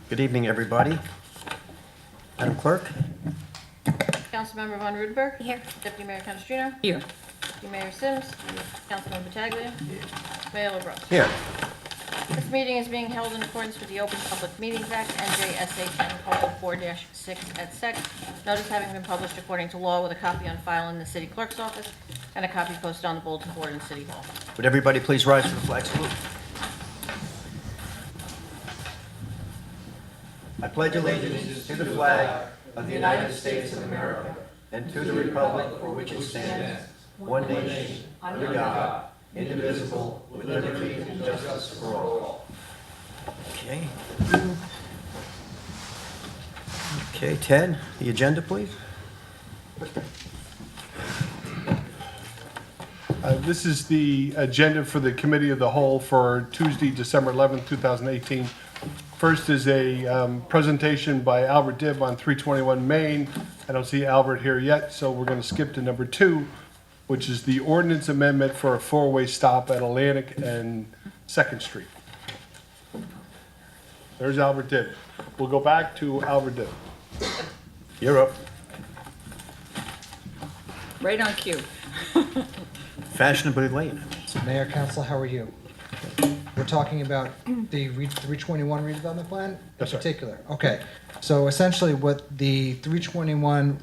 Good evening, everybody. Madam Clerk? Councilmember Von Rudenberg. Here. Deputy Mayor Canestrino. Here. Deputy Mayor Sims. Councilman Pataglia. Mayor LaBrus. Here. This meeting is being held in accordance with the Open Public Meetings Act, NJSA 10:4-6 et sec. Notice having been published according to law with a copy on file in the city clerk's office and a copy posted on the bulletin board in City Hall. Would everybody please rise for the flag salute? I pledge allegiance to the flag of the United States of America and to the republic for which it stands, one nation, under God, indivisible, with liberty and justice for all. Okay. Okay, Ted, the agenda, please. This is the agenda for the Committee of the Whole for Tuesday, December 11th, 2018. First is a presentation by Albert Dibb on 321 Main. I don't see Albert here yet, so we're going to skip to number 2, which is the ordinance amendment for a four-way stop at Atlantic and 2nd Street. There's Albert Dibb. We'll go back to Albert Dibb. You're up. Right on cue. Fashionably late. Mayor, Council, how are you? We're talking about the 321 redevelopment plan in Yes, sir. particular. Okay, so essentially what the 321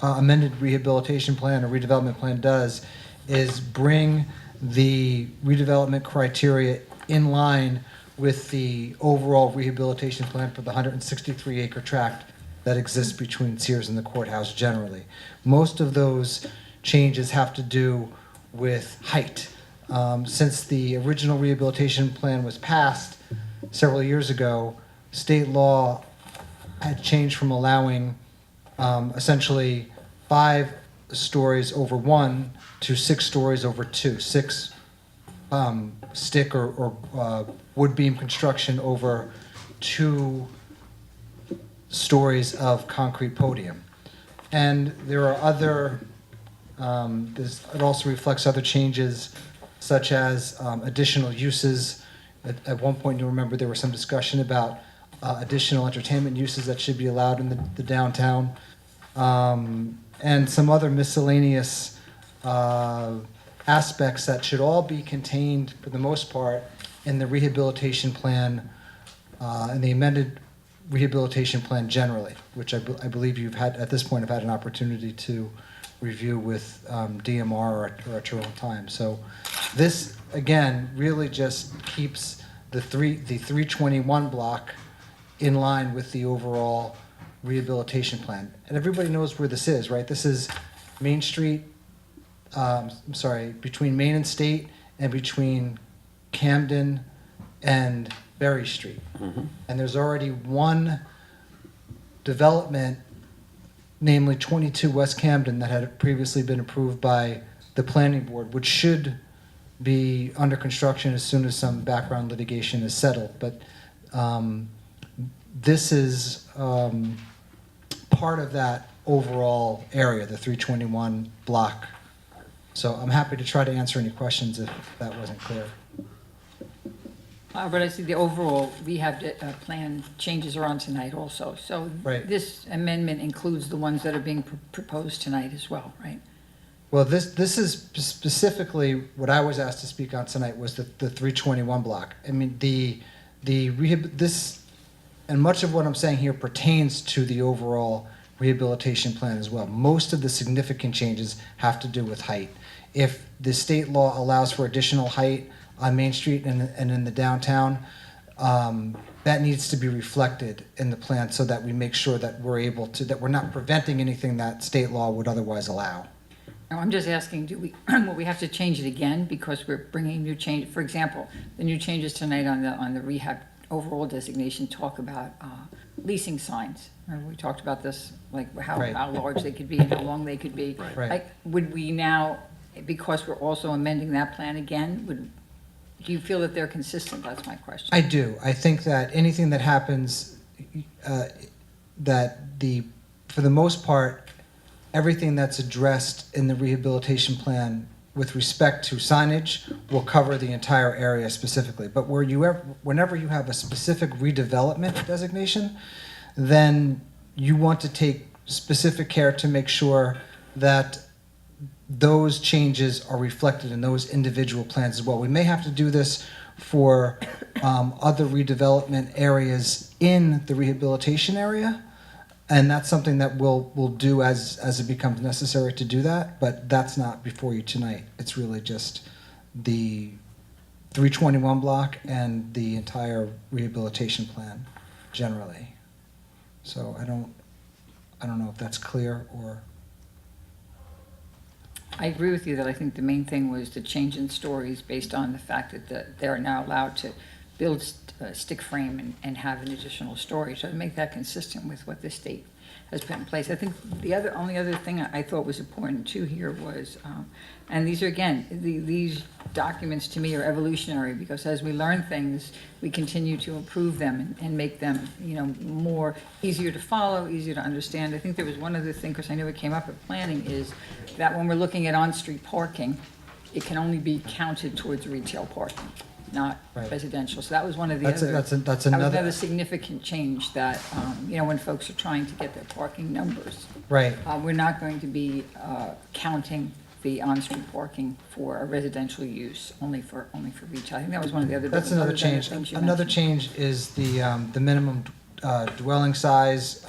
amended rehabilitation plan or redevelopment plan does is bring the redevelopment criteria in line with the overall rehabilitation plan for the 163 acre tract that exists between Sears and the courthouse generally. Most of those changes have to do with height. Since the original rehabilitation plan was passed several years ago, state law had changed from allowing essentially 5 stories over 1 to 6 stories over 2. 6 stick or wood beam construction over 2 stories of concrete podium. And there are other, it also reflects other changes such as additional uses. At one point, you remember there was some discussion about additional entertainment uses that should be allowed in the downtown, and some other miscellaneous aspects that should all be contained, for the most part, in the rehabilitation plan and the amended rehabilitation plan generally, which I believe you've had, at this point, have had an opportunity to review with DMR or at your own time. So this, again, really just keeps the 321 block in line with the overall rehabilitation plan. And everybody knows where this is, right? This is Main Street, between Main and State and between Camden and Berry Street. Mm-hmm. And there's already one development, namely 22 West Camden, that had previously been approved by the planning board, which should be under construction as soon as some background litigation is settled. But this is part of that overall area, the 321 block. So I'm happy to try to answer any questions if that wasn't clear. But I see the overall rehab plan changes are on tonight also. So Right. this amendment includes the ones that are being proposed tonight as well, right? Well, this is specifically what I was asked to speak on tonight was the 321 block. I mean, this, and much of what I'm saying here pertains to the overall rehabilitation plan as well. Most of the significant changes have to do with height. If the state law allows for additional height on Main Street and in the downtown, that needs to be reflected in the plan so that we make sure that that we're not preventing anything that state law would otherwise allow. Now, I'm just asking, will we have to change it again because we're bringing new change? For example, the new changes tonight on the rehab overall designation talk about leasing signs. Remember we talked about this, like how large they could be and how long they could be. Right. Like, would we now, because we're also amending that plan again, do you feel that they're consistent? That's my question. I do. I think that anything that happens, for the most part, everything that's addressed in the rehabilitation plan with respect to signage will cover the entire area specifically. But whenever you have a specific redevelopment designation, then you want to take specific care to make sure that those changes are reflected in those individual plans as well. We may have to do this for other redevelopment areas in the rehabilitation area, and that's something that we'll do as it becomes necessary to do that, but that's not before you tonight. It's really just the 321 block and the entire rehabilitation plan generally. So I don't know if that's clear or... I agree with you that I think the main thing was the change in stories based on the fact that they're now allowed to build stick frame and have an additional story. So to make that consistent with what the state has put in place. I think the only other thing I thought was important too here was, and these are again, these documents to me are evolutionary because as we learn things, we continue to improve them and make them, more easier to follow, easier to understand. I think there was one other thing, because I know it came up at planning, is that when we're looking at on-street parking, it can only be counted towards retail parking, not Right. residential. So that was one of the That's that was another... another significant change that, when folks are trying to get their parking numbers. Right. We're not going to be counting the on-street parking for a residential use, only for retail. I think that was one of the other. That's another other change. things you Another mentioned. change is the minimum dwelling size.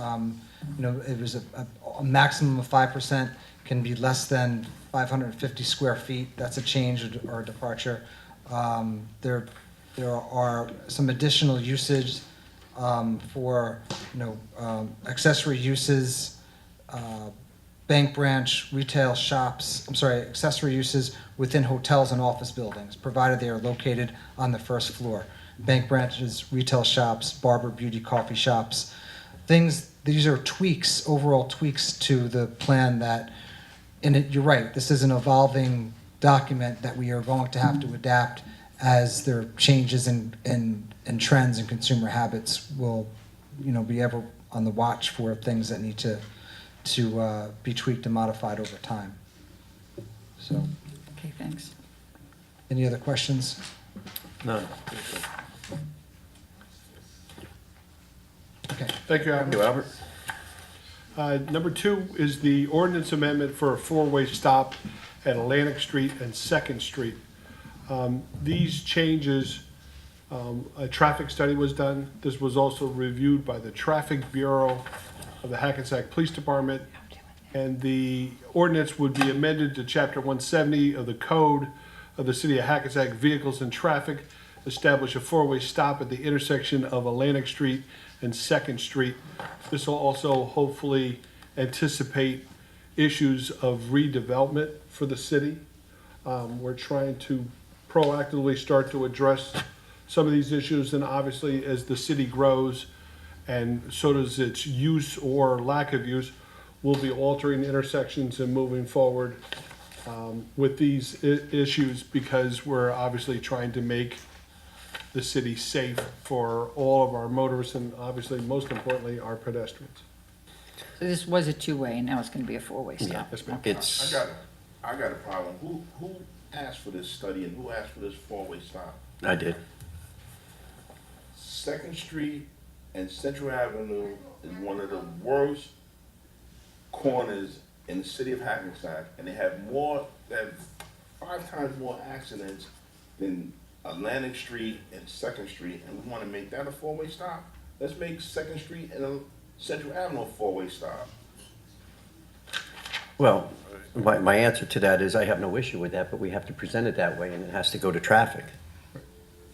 It was a maximum of 5%, can be less than 550 square feet. That's a change or a departure. There are some additional usage for accessory uses, bank branch, retail shops, accessory uses within hotels and office buildings, provided they are located on the first floor. Bank branches, retail shops, barber, beauty, coffee shops, these are tweaks, overall tweaks to the plan that, and you're right, this is an evolving document that we are going to have to adapt as there are changes in trends and consumer habits. We'll, be ever on the watch for things that need to be tweaked and modified over time. So, Okay, thanks. any other questions? No. Okay. Thank you, Thank Albert. you, Albert. Number 2 is the ordinance amendment for a four-way stop at Atlantic Street and Second Street. These changes, a traffic study was done. This was also reviewed by the Traffic Bureau of the Hackensack Police Department. And the ordinance would be amended to Chapter 170 of the Code of the City of Hackensack, Vehicles and Traffic, establish a four-way stop at the intersection of Atlantic Street and Second Street. This will also hopefully anticipate issues of redevelopment for the city. We're trying to proactively start to address some of these issues, and obviously as the city grows and so does its use or lack of use, we'll be altering intersections and moving forward with these issues, because we're obviously trying to make the city safe for all of our motorists and obviously most importantly our pedestrians. So this was a two-way and now it's going to be a four-way stop. Yes, ma'am. It's, I got a problem. Who asked for this study and who asked for this four-way stop? I did. Second Street and Central Avenue is one of the worst corners in the city of Hackensack, and they have 5 times more accidents than Atlantic Street and Second Street, and we want to make that a four-way stop. Let's make Second Street and Central Avenue a four-way stop. Well, my answer to that is I have no issue with that, but we have to present it that way and it has to go to traffic.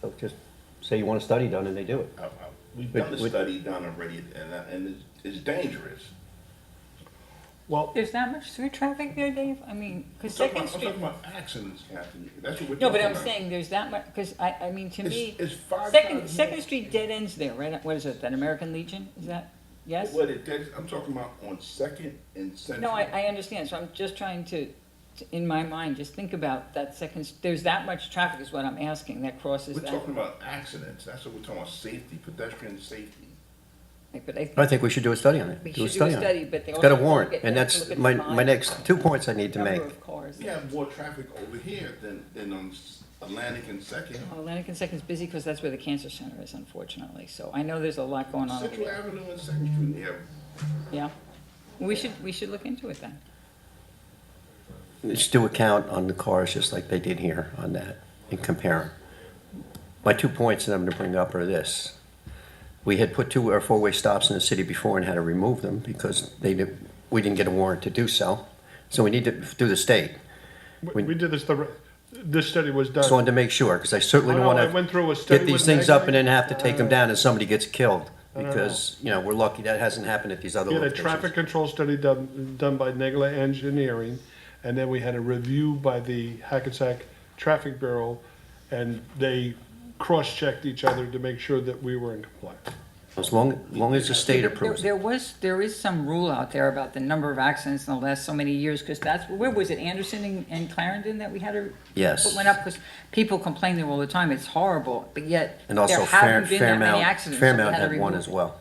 So just say you want a study done and they do it. We've done the study done already, and it's dangerous. Well, There's that much through traffic there, Dave? I mean, because I'm Second talking Street. about accidents, Captain. That's what we're No, talking but I'm about. saying there's that much, because I mean, to me, It's 5 Second times Second Street dead ends there, right? What is it, that American Legion? Is that, yes? I'm talking about on Second and Central. No, I understand, so I'm just trying to, in my mind, just think about that there's that much traffic is what I'm asking, that crosses We're that. talking about accidents. That's what we're talking about, safety, pedestrian safety. Like, but I think we should do a study on it. We Do a should do a study on study, it. but they It's got a also warrant, look at- and they have to that's look at the my next miles, 2 points I need to number make. of cars. as We have more traffic over here than on Atlantic and Second. Atlantic and Second's busy because that's where the cancer center is, unfortunately. So I know there's a lot going on over Central there. Avenue and Second Street, yeah. Yeah. We should look into it then. Just do a count on the cars, just like they did here on that, and compare 'em. My 2 points that I'm gonna bring up are this. We had put 2 or 4-way stops in the city before and had to remove them because we didn't get a warrant to do so. So we need to do the state. We did this, this study was done. Just wanted to make sure, because I certainly don't Oh, no, want I went through a study get these with things up and Megan. then have to take them down and somebody gets killed. don't know. Because, we're lucky that hasn't happened at these other We had a locations. traffic control study done by Negla Engineering, and then we had a review by the Hackensack Traffic Bureau, and they cross-checked each other to make sure that we were in compliance. As long as the state approves it. There is some rule out there about the number of accidents in the last so many years, because where was it, Anderson and Clarendon that we had to Yes. put one up? Because people complain there all the time, it's horrible, but yet And also there haven't been that many Fairmount, accidents. so we Fairmount had to had one remove as it. well.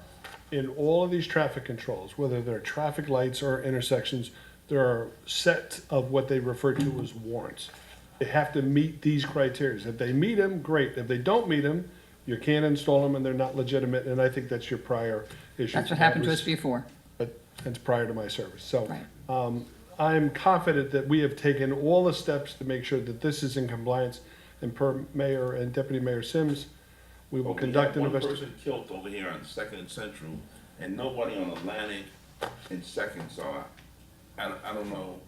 In all of these traffic controls, whether they're traffic lights or intersections, there are sets of what they refer to as warrants. They have to meet these criteria. If they meet them, great. If they don't meet them, you can't install them and they're not legitimate, and I think that's your prior issue. That's what happened to us before. But it's prior to my service. So Right. I'm confident that we have taken all the steps to make sure that this is in compliance. And per Mayor and Deputy Mayor Sims, we will conduct an One investigation. person killed over here on Second and Central, and nobody on Atlantic and Second, so I don't know.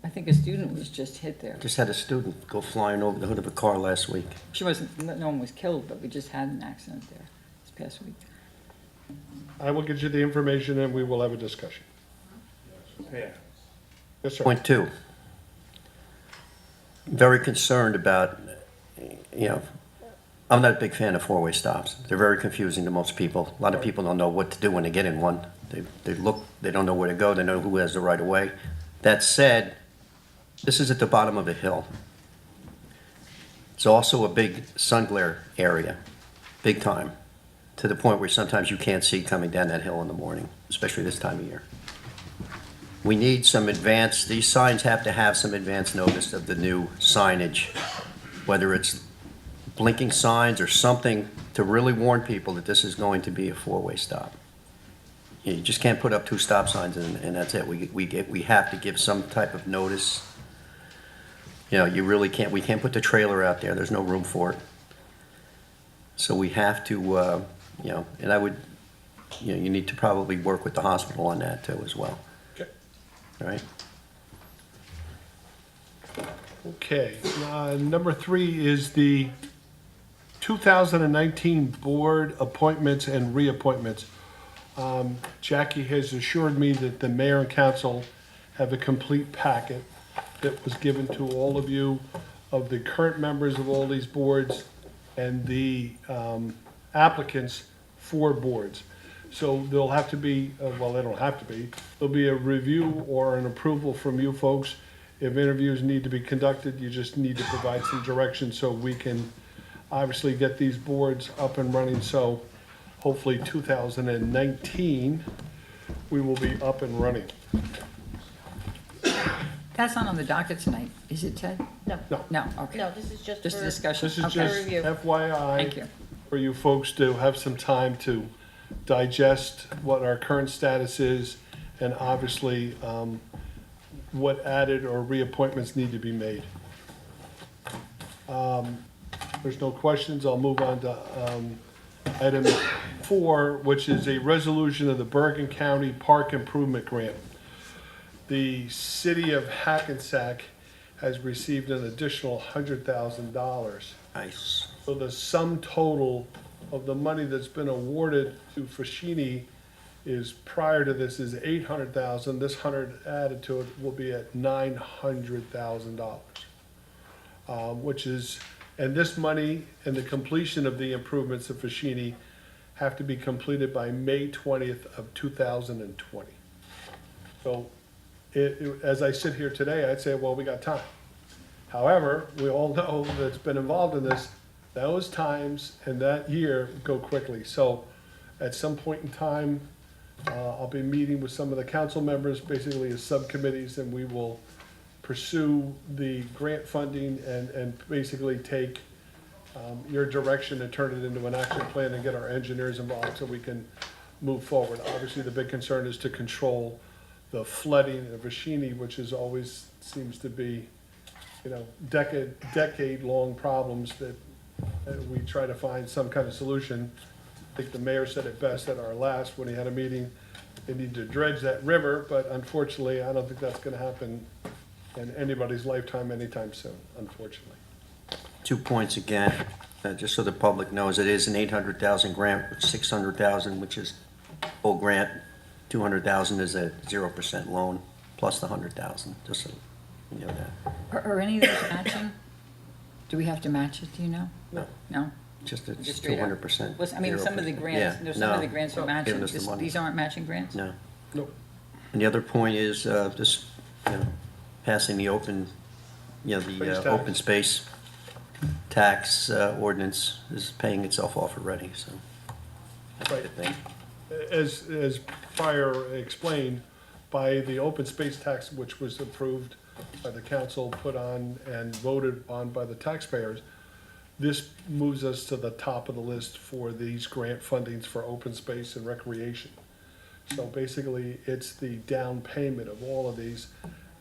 I think a student was just hit there. Just had a student go flying over the hood of a car last week. No one was killed, but we just had an accident there this past week. I will get you the information and we will have a discussion. Yeah. Yes, sir. Point 2. Very concerned about, I'm not a big fan of 4-way stops. They're very confusing to most people. A lot of people don't know what to do when they get in one. They look, they don't know where to go, they know who has the right of way. That said, this is at the bottom of a hill. It's also a big sun glare area, big time, to the point where sometimes you can't see coming down that hill in the morning, especially this time of year. We need some these signs have to have some advance notice of the new signage, whether it's blinking signs or something to really warn people that this is going to be a 4-way stop. You just can't put up 2 stop signs and that's it. We have to give some type of notice. You really can't, we can't put the trailer out there. There's no room for it. So we have to, and I would, you need to probably work with the hospital on that too as well. Okay. All right? Okay, number 3 is the 2019 board appointments and reappointments. Jackie has assured me that the mayor and council have a complete packet that was given to all of you of the current members of all these boards and the applicants for boards. So there'll have to be, well, they don't have to be, there'll be a review or an approval from you folks. If interviews need to be conducted, you just need to provide some direction so we can obviously get these boards up and running. So hopefully 2019, we will be up and running. That's not on the docket tonight, is it, Ted? No, No, okay. no, this is just Just a for, discussion. This is Okay. just Review. Thank FYI you. for you folks to have some time to digest what our current status is and obviously what added or reappointments need to be made. There's no questions. I'll move on to item 4, which is a resolution of the Bergen County Park Improvement Grant. The city of Hackensack has received an additional $100,000. Nice. So the sum total of the money that's been awarded to Fashini is, prior to this, is 800,000. This 100 added to it will be at $900,000. Which is, and this money and the completion of the improvements of Fashini have to be completed by May 20th of 2020. So as I sit here today, I'd say, well, we got time. However, we all know that's been involved in this, those times and that year go quickly. So at some point in time, I'll be meeting with some of the council members, basically as subcommittees, and we will pursue the grant funding and basically take your direction and turn it into an action plan and get our engineers involved so we can move forward. Obviously, the big concern is to control the flooding of Vashini, which is always seems to be, decade-long problems that we try to find some kind of solution. I think the mayor said it best at our last, when he had a meeting, they need to dredge that river, but unfortunately, I don't think that's gonna happen in anybody's lifetime anytime soon, unfortunately. 2 points again, just so the public knows, it is an 800,000 grant, with 600,000, which is full grant, 200,000 is a 0% loan, plus the 100,000, just so you know that. Are any of those matching? Do we have to match it, do you know? No, No? just it's Just straight up? 200%. Well, I mean, some of the 0%. grants, Yeah, there's some of the no, grants are giving matching, us the money. these aren't matching grants? No. Nope. And the other point is, just, passing the open, Space the tax. open space tax ordinance is paying itself off already, so. That's a Right. good thing. As prior explained, by the open space tax, which was approved by the council, put on and voted on by the taxpayers, this moves us to the top of the list for these grant fundings for open space and recreation. So basically, it's the down payment of all of these,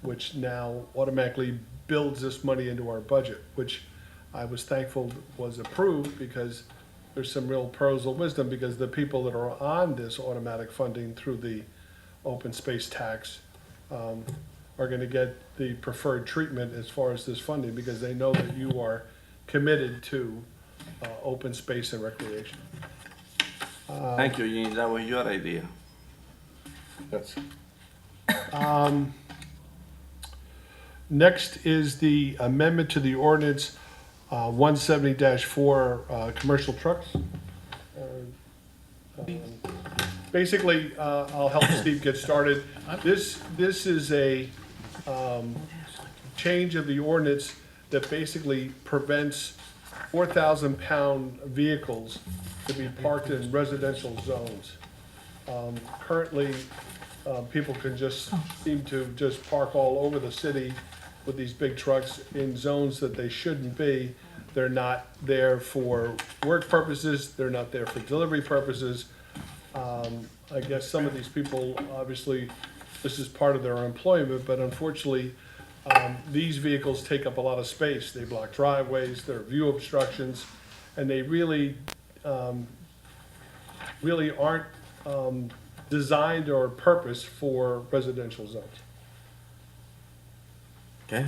which now automatically builds this money into our budget, which I was thankful was approved, because there's some real pearls of wisdom, because the people that are on this automatic funding through the open space tax are gonna get the preferred treatment as far as this funding, because they know that you are committed to open space and recreation. Thank you, Gene. That was your idea. That's. Next is the amendment to the ordinance 170-4, commercial trucks. Basically, I'll help Steve get started. This is a change of the ordinance that basically prevents 4,000-pound vehicles to be parked in residential zones. Currently, people can just seem to just park all over the city with these big trucks in zones that they shouldn't be. They're not there for work purposes, they're not there for delivery purposes. I guess some of these people, obviously, this is part of their employment, but unfortunately, these vehicles take up a lot of space. They block driveways, they're view obstructions, and they really aren't designed or purposed for residential zones. Okay?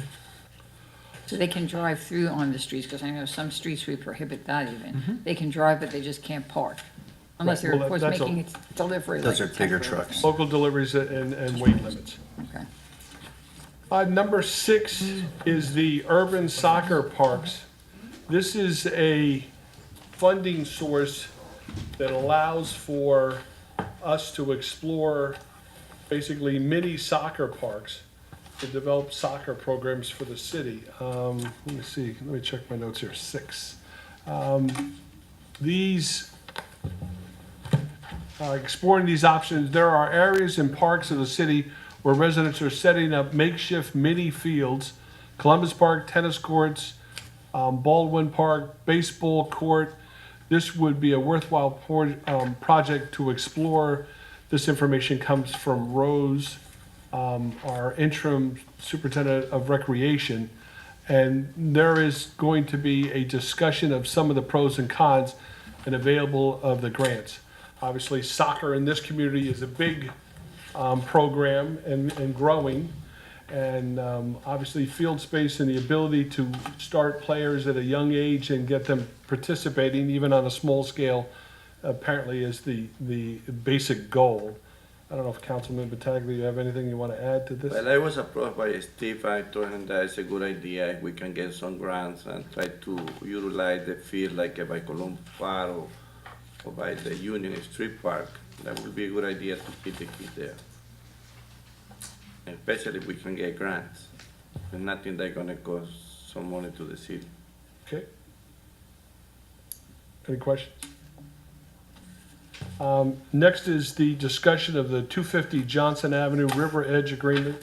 So they can drive through on the streets, because I know some streets we prohibit that even. They can drive, but they just can't park. Unless Right, they're, well, of course, that's a- making it delivery. Those like are bigger temporary. trucks. Local deliveries and weight limits. Okay. Number 6 is the urban soccer parks. This is a funding source that allows for us to explore basically mini soccer parks to develop soccer programs for the city. Let me see, let me check my notes here, 6. Exploring these options, there are areas and parks of the city where residents are setting up makeshift mini fields, Columbus Park, tennis courts, Baldwin Park, baseball court. This would be a worthwhile project to explore. This information comes from Rose, our interim superintendent of recreation. And there is going to be a discussion of some of the pros and cons and available of the grants. Obviously, soccer in this community is a big program and growing. And obviously, field space and the ability to start players at a young age and get them participating, even on a small scale, apparently is the basic goal. I don't know if Councilman Battaglia, you have anything you want to add to this? Well, I was approached by Steve. I told him that it's a good idea if we can get some grants and try to utilize the field like by Columbus Park or by the Union Street Park. That would be a good idea to keep the kids there. Especially if we can get grants. And nothing that's gonna cost some money to the city. Okay. Any questions? Next is the discussion of the 250 Johnson Avenue River Edge Agreement.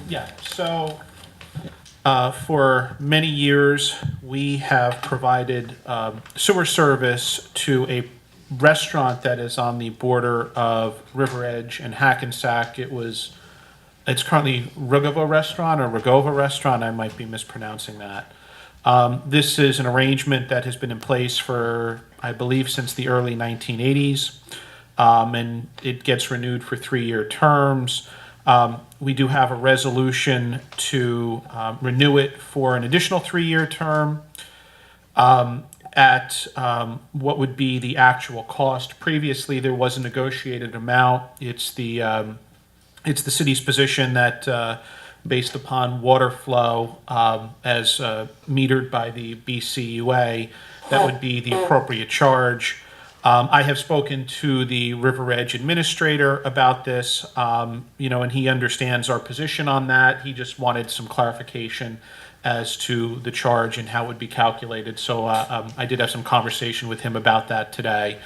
Yeah, so for many years, we have provided sewer service to a restaurant that is on the border of River Edge and Hackensack. It's currently Rugova Restaurant or Rugova Restaurant, I might be mispronouncing that. This is an arrangement that has been in place for, I believe, since the early 1980s, and it gets renewed for 3-year terms. We do have a resolution to renew it for an additional 3-year term at what would be the actual cost. Previously, there was a negotiated amount. It's the city's position that based upon water flow as metered by the BCUA, that would be the appropriate charge. I have spoken to the River Edge administrator about this, and he understands our position on that. He just wanted some clarification as to the charge and how it would be calculated. So I did have some conversation with him about that today,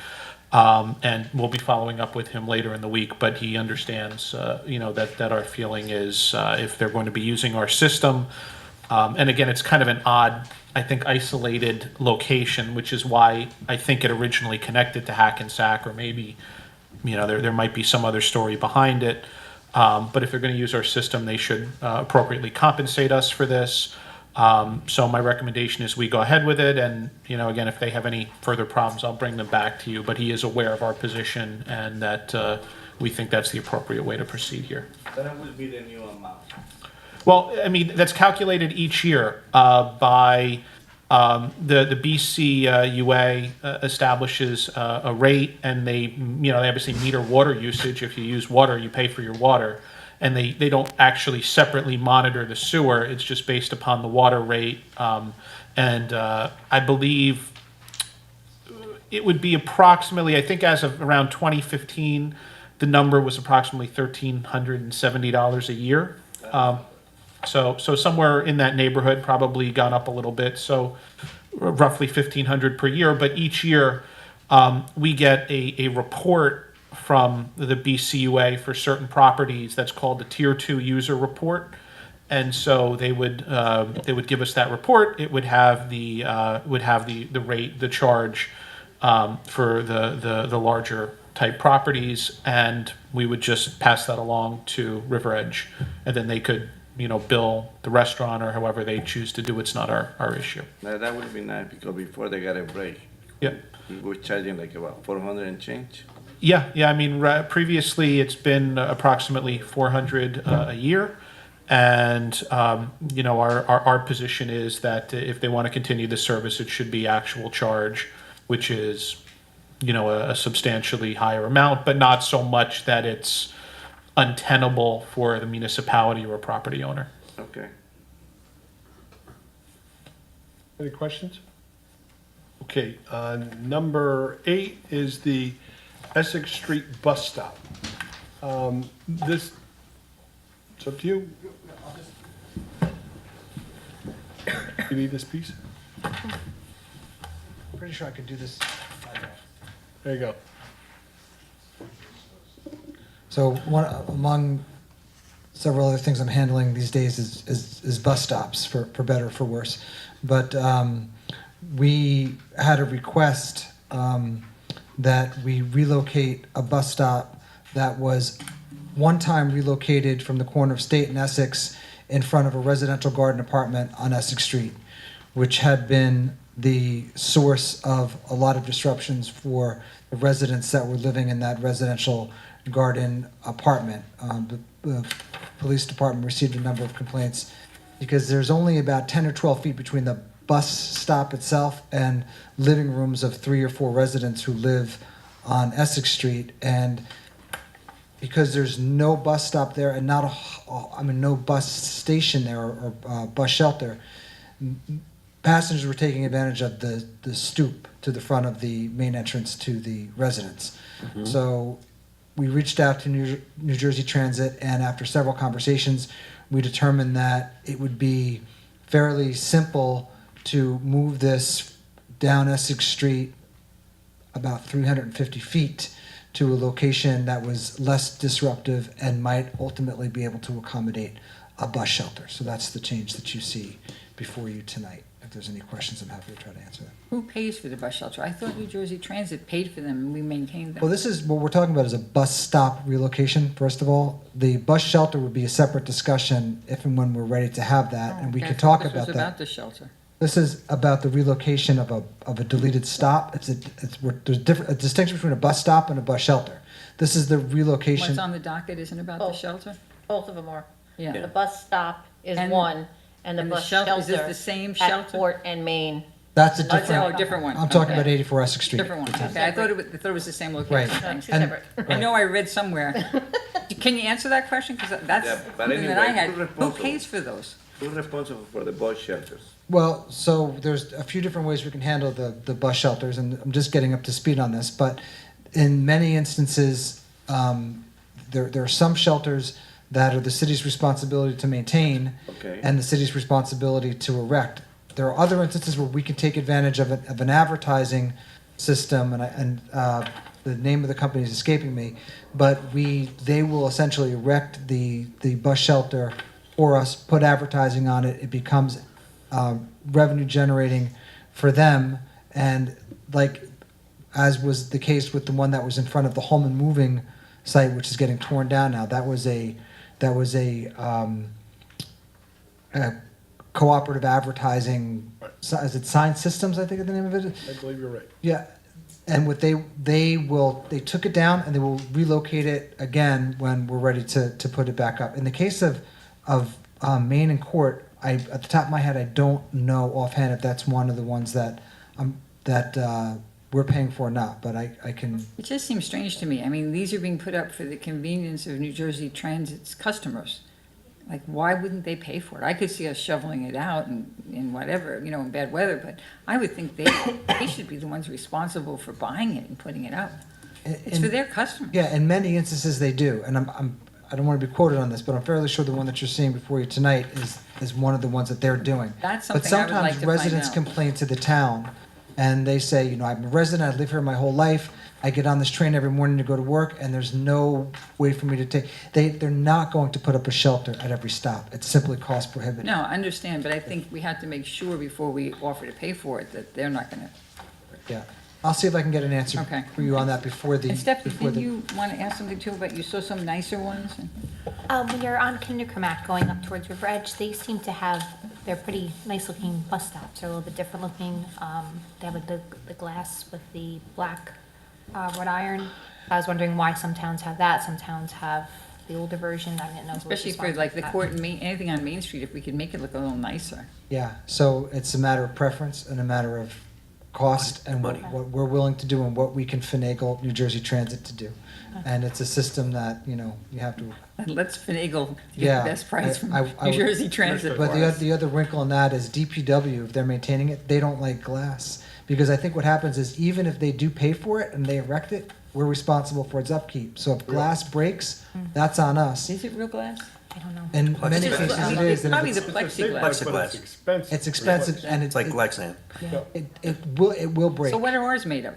and we'll be following up with him later in the week. But he understands, that our feeling is if they're going to be using our system, and again, it's kind of an odd, I think, isolated location, which is why I think it originally connected to Hackensack, or maybe, there might be some other story behind it. But if they're going to use our system, they should appropriately compensate us for this. So my recommendation is we go ahead with it, and again, if they have any further problems, I'll bring them back to you. But he is aware of our position, and that we think that's the appropriate way to proceed here. That will be the new amount. Well, I mean, that's calculated each year by the BCUA establishes a rate, and they obviously meter water usage. If you use water, you pay for your water, and they don't actually separately monitor the sewer. It's just based upon the water rate, and I believe it would be approximately, I think as of around 2015, the number was approximately $1,370 a year. So somewhere in that neighborhood, probably gone up a little bit. So roughly $1,500 per year. But each year we get a report from the BCUA for certain properties that's called the Tier 2 User Report. And so they would give us that report. It would have the rate, the charge for the larger type properties, and we would just pass that along to River Edge, and then they could bill the restaurant or however they choose to do. It's not our issue. That would be nice, because before they got a break, Yep. we were charging like about 400 and change. Yeah. I mean, previously it's been approximately 400 a year, and our position is that if they want to continue the service, it should be actual charge, which is a substantially higher amount, but not so much that it's untenable for the municipality or a property owner. Okay. Any questions? Okay, number 8 is the Essex Street bus stop. It's up to you. You need this piece? Pretty sure I could do this. There you go. So one among several other things I'm handling these days is bus stops, for better or for worse. But we had a request that we relocate a bus stop that was one time relocated from the corner of State and Essex in front of a residential garden apartment on Essex Street, which had been the source of a lot of disruptions for the residents that were living in that residential garden apartment. The police department received a number of complaints because there's only about 10 or 12 feet between the bus stop itself and living rooms of 3 or 4 residents who live on Essex Street. And because there's no bus stop there and no bus station there or bus shelter, passengers were taking advantage of the stoop to the front of the main entrance to the residence. Mm-hmm. So we reached out to New Jersey Transit, and after several conversations, we determined that it would be fairly simple to move this down Essex Street about 350 feet to a location that was less disruptive and might ultimately be able to accommodate a bus shelter. So that's the change that you see before you tonight. If there's any questions, I'm happy to try to answer them. Who pays for the bus shelter? I thought New Jersey Transit paid for them and we maintained them. Well, this is, what we're talking about is a bus stop relocation, first of all. The bus shelter would be a separate discussion if and when we're ready to have that, and we Okay, could I talk thought this about was that. about the shelter. This is about the relocation of a deleted stop. There's a distinction between a bus stop and a bus shelter. This is the relocation. What's on the docket isn't about Oh. the shelter? Both of them are. Yeah. The bus stop is And- one, and the and the bus shelter- shelter. is this the same At shelter? Port and Main. That's a Oh, different, different one. I'm talking Okay. about 84 Essex Street. Different one. Okay, I thought it was the same location. Right. Thanks. Two And- separate. I know I read somewhere. Can you answer that question? Because that's Yeah, but something that I anyway, had. who's Who responsible? pays for those? Who's responsible for the bus shelters? Well, so there's a few different ways we can handle the bus shelters, and I'm just getting up to speed on this. But in many instances, there are some shelters that are the city's responsibility to maintain, Okay. and the city's responsibility to erect. There are other instances where we can take advantage of an advertising system, and the name of the company is escaping me, but they will essentially erect the bus shelter for us, put advertising on it. It becomes revenue generating for them, and like as was the case with the one that was in front of the Home and Moving site, which is getting torn down now. That was a cooperative advertising. Is it Sign Systems? I think is the name of it. I believe you're right. Yeah, and what they took it down and they will relocate it again when we're ready to put it back up. In the case of Main and Court, at the top of my head, I don't know offhand if that's one of the ones that we're paying for or not, but I can. It just seems strange to me. I mean, these are being put up for the convenience of New Jersey Transit's customers. Like, why wouldn't they pay for it? I could see us shoveling it out in whatever, in bad weather, but I would think they should be the ones responsible for buying it and putting it out. It's for their customers. Yeah, in many instances they do, and I don't want to be quoted on this, but I'm fairly sure the one that you're seeing before you tonight is one of the ones that they're doing. That's But something I would like sometimes to find residents out. complain to the town, and they say, I'm a resident, I live here my whole life, I get on this train every morning to go to work, and there's no way for me to take. They're not going to put up a shelter at every stop. It's simply cost prohibitive. No, I understand, but I think we have to make sure before we offer to pay for it that they're not gonna. Yeah, I'll see if I can get an answer Okay. for you on that before the. And Stephanie, before didn't the- you want to ask something too about, you saw some nicer ones? When you're on Kindercramack going up towards River Edge, they seem to have, they're pretty nice looking bus stops. They're a little bit different looking. They have like the glass with the black wrought iron. I was wondering why some towns have that, some towns have the older version. I didn't know. who was Especially for responsible like the that. court and anything on Main Street, if we could make it look a little nicer. Yeah, so it's a matter of preference and a matter of cost and what we're willing to do and what we can finagle New Jersey Transit to do. And it's a system that, you have to. And let's finagle to Yeah, get the best price from I New would- Jersey Transit But for the us. other wrinkle in that is DPW, if they're maintaining it, they don't like glass. Because I think what happens is even if they do pay for it and they erect it, we're responsible for its upkeep. So if glass breaks, that's on us. Is it real glass? I don't know. In many It's cases just- it is. and if Probably the it's- plexiglass. But it's Plexiglass. expensive. It's expensive and It's like Lexan. it will break. So what are ours made of?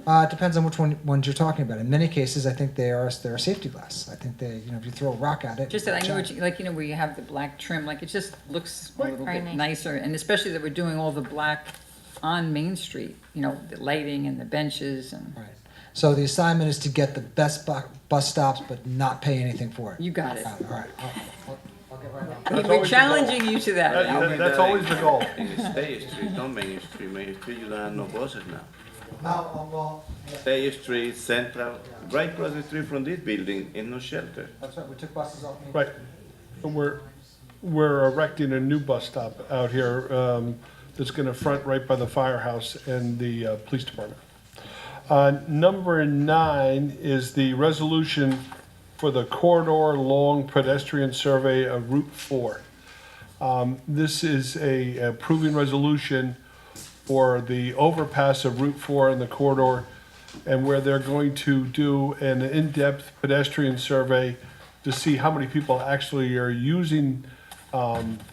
It depends on which ones you're talking about. In many cases, I think they're safety glass. I think they, if you throw a rock at it. Just that I know what you, like, where you have the black trim, like it just looks a little Very bit nice. nicer. And especially that we're doing all the black on Main Street, the lighting and the benches and, Right. So the assignment is to get the best bus stops, but not pay anything for it. you got it. All right. I'll get right on. That's We're always the challenging goal. you to that. That's always the goal. In State Street, not Main Street. Main Street, you don't have no buses now. Well, State Street, Central, right across the street from this building, in no shelter. that's right, we took buses off. Right. But we're erecting a new bus stop out here that's going to front right by the firehouse and the police department. Number 9 is the resolution for the corridor long pedestrian survey of Route 4. This is a approving resolution for the overpass of Route 4 in the corridor, and where they're going to do an in-depth pedestrian survey to see how many people actually are using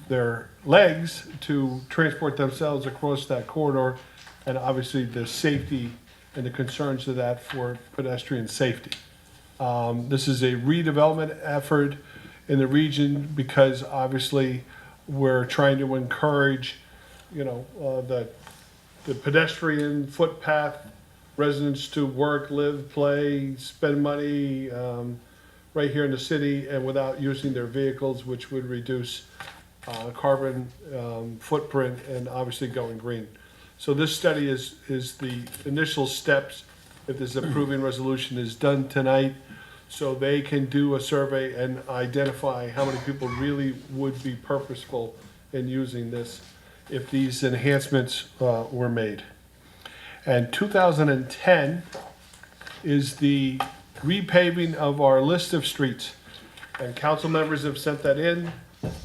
their legs to transport themselves across that corridor, and obviously the safety and the concerns of that for pedestrian safety. This is a redevelopment effort in the region because obviously we're trying to encourage, the pedestrian footpath residents to work, live, play, spend money right here in the city and without using their vehicles, which would reduce carbon footprint and obviously going green. So this study is the initial steps, if this approving resolution is done tonight, so they can do a survey and identify how many people really would be purposeful in using this if these enhancements were made. And 2010 is the repaving of our list of streets. And council members have sent that in.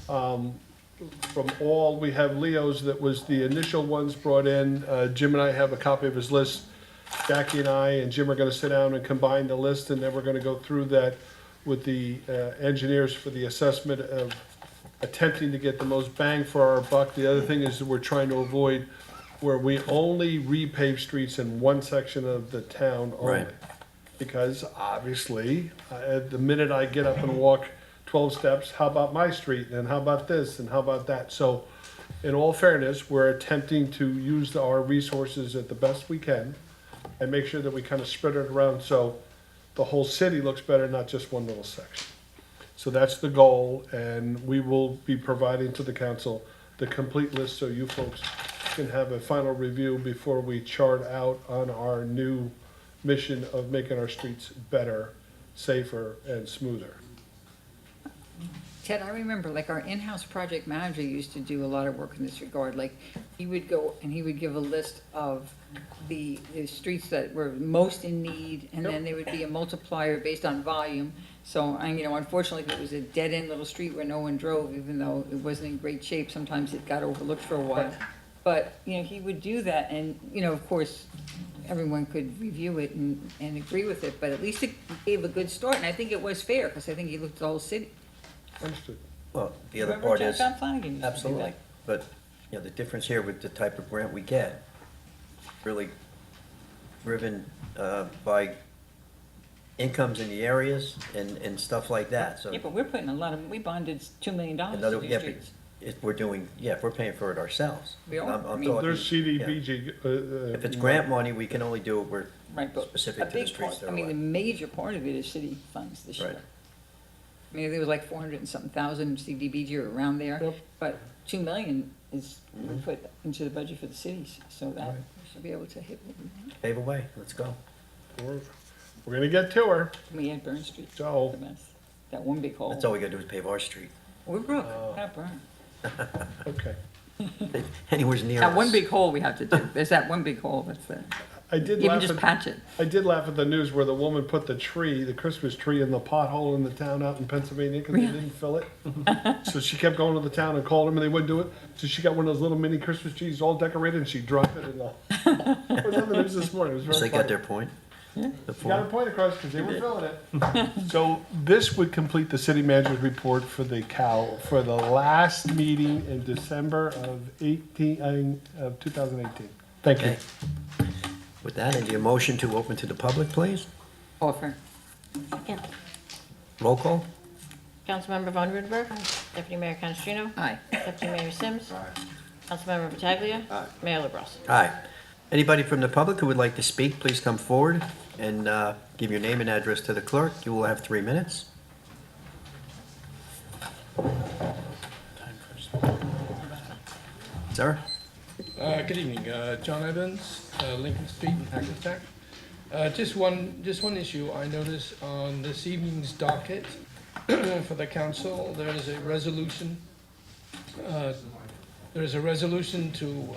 From all, we have Leo's, that was the initial ones brought in. Jim and I have a copy of his list. Jackie and I and Jim are gonna sit down and combine the list, and then we're gonna go through that with the engineers for the assessment of attempting to get the most bang for our buck. The other thing is that we're trying to avoid where we only repave streets in one section of the town only. Right. Because obviously, the minute I get up and walk 12 steps, how about my street, and how about this, and how about that? So in all fairness, we're attempting to use our resources at the best we can and make sure that we kind of spread it around so the whole city looks better, not just one little section. So that's the goal, and we will be providing to the council the complete list so you folks can have a final review before we chart out on our new mission of making our streets better, safer, and smoother. Ted, I remember, like, our in-house project manager used to do a lot of work in this regard. Like, he would go and he would give a list of the streets that were most in need, and then there would be a multiplier based on volume. So, unfortunately, if it was a dead-end little street where no one drove, even though it wasn't in great shape, sometimes it got overlooked for a while. But, he would do that, and, of course, everyone could review it and agree with it, but at least it gave a good start, and I think it was fair, because I think he looked at the whole city. Understood. Well, the other Remember part John is, John Flanagan used to do absolutely, that? but, the difference here with the type of grant we get, really driven by incomes in the areas and stuff like that, so. Yeah, but we're putting we bonded $2 million to Another- these yeah, streets. If we're doing, if we're paying for it ourselves. We are. I'm I mean, talking- There's yeah. CDBG. If it's grant money, we can only do it where Right, but specific a to the big streets part, that I are mean, the left. major part of it is city funds this year. Right. I mean, there was like 400 and something thousand CDBG or around there, Yep. but 2 million is put into the budget for the cities, so that Right. we should be able to hit what we want. Pave away, let's go. We're gonna get to her, We had Burn Street, so. the mess, that one big hole. That's all we gotta do is pave our street. We're broke, not Burn. Okay. Anywhere's near us. That one big hole we have to do, there's that one big hole that's there. I did Even laugh just at, patch it. I did laugh at the news where the woman put the Christmas tree in the pothole in the town out in Pennsylvania because they Really? didn't fill it. So she kept going to the town and called them and they wouldn't do it. So she got one of those little mini Christmas trees all decorated and she dropped it in the. It was on the news this morning, it was very So they funny. got their point? The Got a point? point across because they were filling it. So this would complete the city manager's report for the for the last meeting in December of 2018. Thank you. Okay. With that, I need a motion to open to the public, please. Offer. Second. Roll call? Councilmember Von Rudenberg. Deputy Mayor Canestrino. Aye. Deputy Mayor Sims. Councilmember Pataglia. Mayor LaBrus. Aye. Anybody from the public who would like to speak, please come forward and give your name and address to the clerk. You will have 3 minutes. Sir? Good evening, John Evans, Lincoln Street in Hackensack. Just one issue I noticed on this evening's docket for the council. There is a resolution. There is a resolution to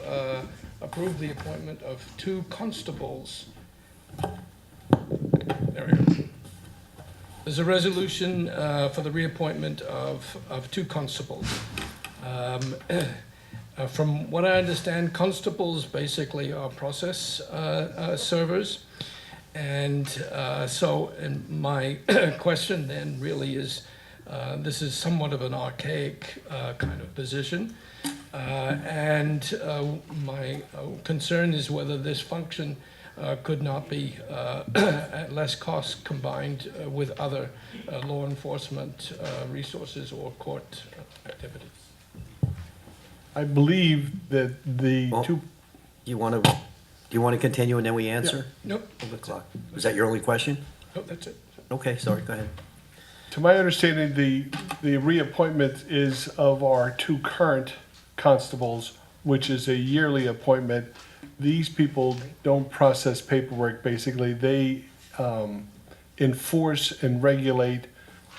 approve the appointment of 2 constables. There we go. There's a resolution for the reappointment of 2 constables. From what I understand, constables basically are process servers. And my question then really is, this is somewhat of an archaic kind of position. My concern is whether this function could not be at less cost combined with other law enforcement resources or court activity. I believe that the Well, two, Do you want to continue and then we answer? Nope, Hold the clock. Was that your only question? nope, that's it. Okay, sorry, go ahead. to my understanding, the reappointment is of our two current constables, which is a yearly appointment. These people don't process paperwork, basically. They enforce and regulate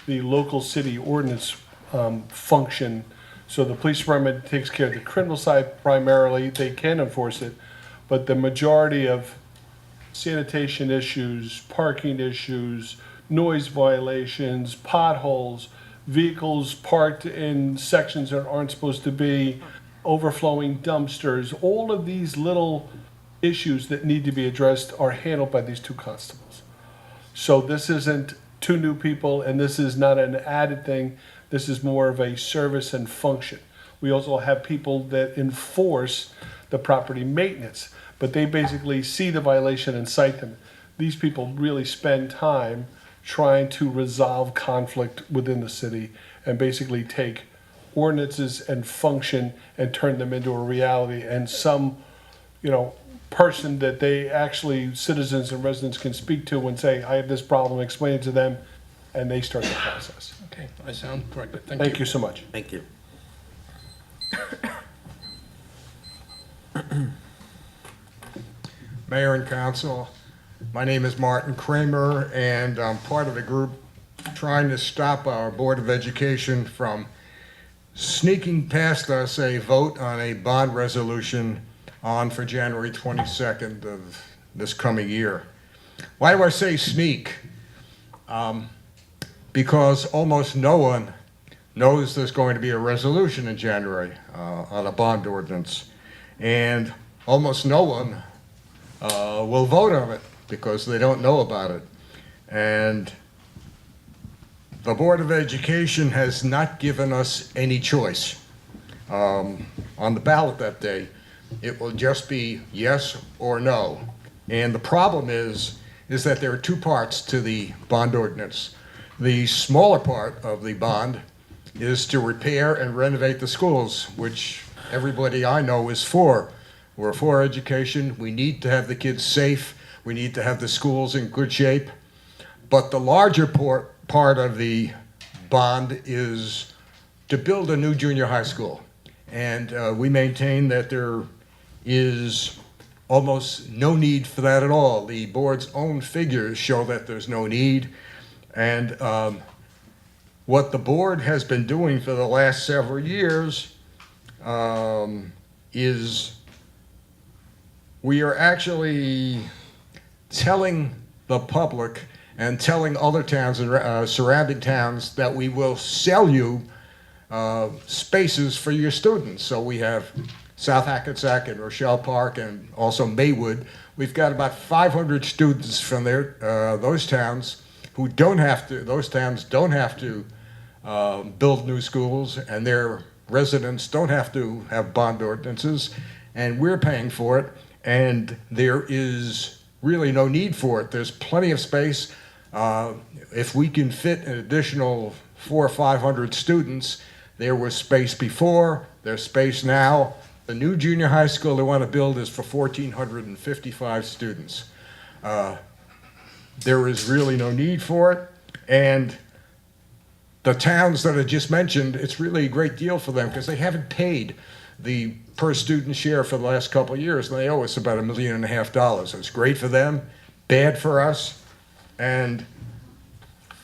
the local city ordinance function. So the police department takes care of the criminal side primarily. They can enforce it, but the majority of sanitation issues, parking issues, noise violations, potholes, vehicles parked in sections that aren't supposed to be, overflowing dumpsters, all of these little issues that need to be addressed are handled by these two constables. So this isn't two new people, and this is not an added thing. This is more of a service and function. We also have people that enforce the property maintenance, but they basically see the violation and cite them. These people really spend time trying to resolve conflict within the city and basically take ordinances and function and turn them into a reality. And some, person that they actually, citizens and residents can speak to and say, I have this problem, explain it to them, and they start the process. Okay, I sound correct. Thank you. Thank you so much. Thank you. Mayor and Council, my name is Martin Kramer, and I'm part of the group trying to stop our Board of Education from sneaking past us a vote on a bond resolution on for January 22nd of this coming year. Why do I say sneak? Because almost no one knows there's going to be a resolution in January on a bond ordinance, and almost no one will vote on it because they don't know about it. And the Board of Education has not given us any choice on the ballot that day. It will just be yes or no. And the problem is that there are two parts to the bond ordinance. The smaller part of the bond is to repair and renovate the schools, which everybody I know is for. We're for education. We need to have the kids safe. We need to have the schools in good shape. But the larger part of the bond is to build a new junior high school. And we maintain that there is almost no need for that at all. The board's own figures show that there's no need. And what the board has been doing for the last several years is we are actually telling the public and telling other towns and surrounding towns that we will sell you spaces for your students. So we have South Hackensack and Rochelle Park and also Maywood. We've got about 500 students from there, those towns who don't have to, those towns don't have to build new schools, and their residents don't have to have bond ordinances, and we're paying for it, and there is really no need for it. There's plenty of space. If we can fit an additional 400 or 500 students, there was space before, there's space now. The new junior high school they want to build is for 1,455 students. There is really no need for it, and the towns that I just mentioned, it's really a great deal for them because they haven't paid the per student share for the last couple of years, and they owe us about $1.5 million. It's great for them, bad for us, and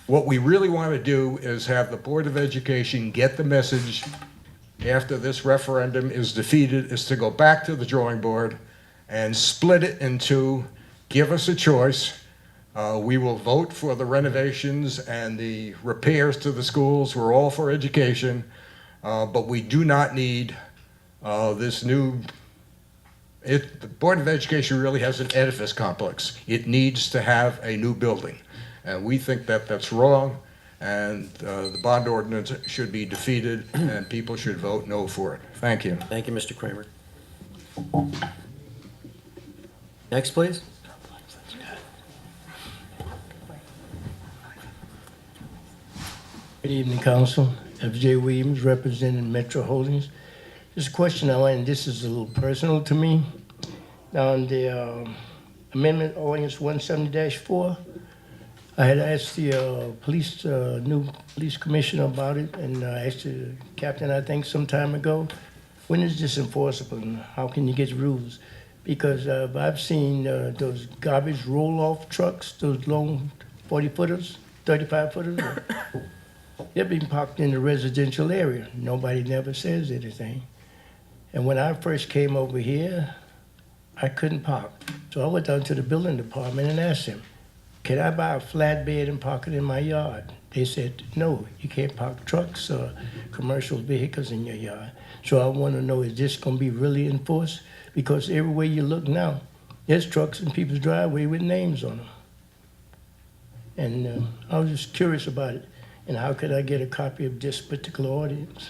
what we really want to do is have the Board of Education get the message after this referendum is defeated, is to go back to the drawing board and split it in two, give us a choice. We will vote for the renovations and the repairs to the schools. We're all for education, but we do not need this new. The Board of Education really has an edifice complex. It needs to have a new building, and we think that that's wrong, and the bond ordinance should be defeated, and people should vote no for it. Thank you. Thank you, Mr. Kramer. Next, please. Good evening, Council. F.J. Williams, representing Metro Holdings. Just a question I want, and this is a little personal to me. On the Amendment Ordinance 170-4, I had asked the new police commissioner about it, and I asked the captain, I think, some time ago, when is this enforceable and how can you get rules? Because I've seen those garbage roll-off trucks, those long 40-footers, 35-footers. They're being parked in the residential area. Nobody never says anything. And when I first came over here, I couldn't park. So I went down to the building department and asked them, can I buy a flatbed and park it in my yard? They said, no, you can't park trucks or commercial vehicles in your yard. So I want to know, is this going to be really enforced? Because everywhere you look now, there's trucks in people's driveway with names on them. And I was just curious about it. And how could I get a copy of this particular ordinance?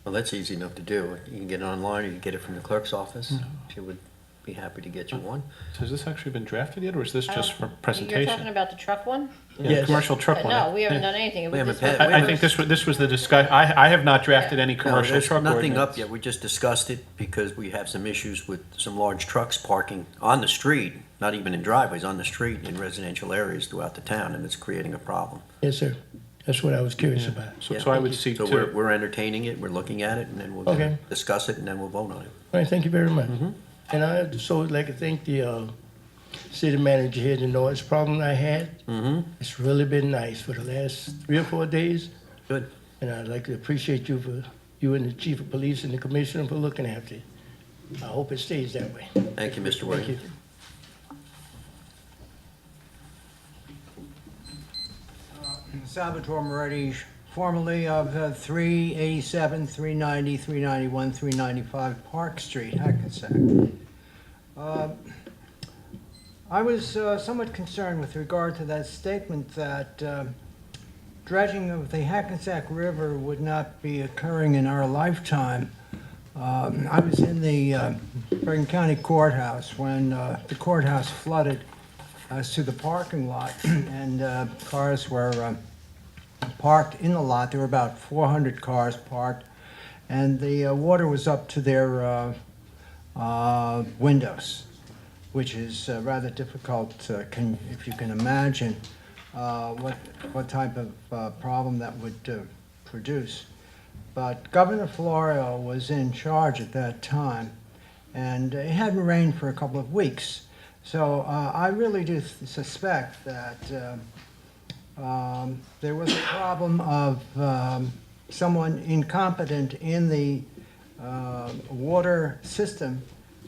Well, that's easy enough to do. You can get it online, or you can get it from the clerk's office. She would be happy to get you one. So has this actually been drafted yet, or is this just for You're talking presentation? about the truck one? Yeah, Yes. commercial truck one. No, we haven't done anything. We haven't This was- had- I think this was the discuss, I have not drafted any No, commercial there's truck nothing up ordinance. yet. We just discussed it because we have some issues with some large trucks parking on the street, not even in driveways, on the street in residential areas throughout the town, and it's creating a problem. Yes, sir. That's what I was curious about. So I would seek So to, we're entertaining it, we're looking at it, and then we'll Okay. discuss it, and then we'll vote on it. All right, thank you very much. And I also would like to thank the city manager here, the noise problem I had. It's really been nice for the last 3 or 4 days. Good. And I'd like to appreciate you and the chief of police and the commissioner for looking after it. I hope it stays that way. Thank you, Mr. Thank you. Williams. Salvatore Moretti, formerly of 387, 390, 391, 395 Park Street, Hackensack. I was somewhat concerned with regard to that statement that dredging of the Hackensack River would not be occurring in our lifetime. I was in the Bergen County Courthouse when the courthouse flooded as to the parking lot, and cars were parked in the lot. There were about 400 cars parked, and the water was up to their windows, which is rather difficult, if you can imagine what type of problem that would produce. But Governor Florio was in charge at that time, and it hadn't rained for a couple of weeks. So I really do suspect that there was a problem of someone incompetent in the water system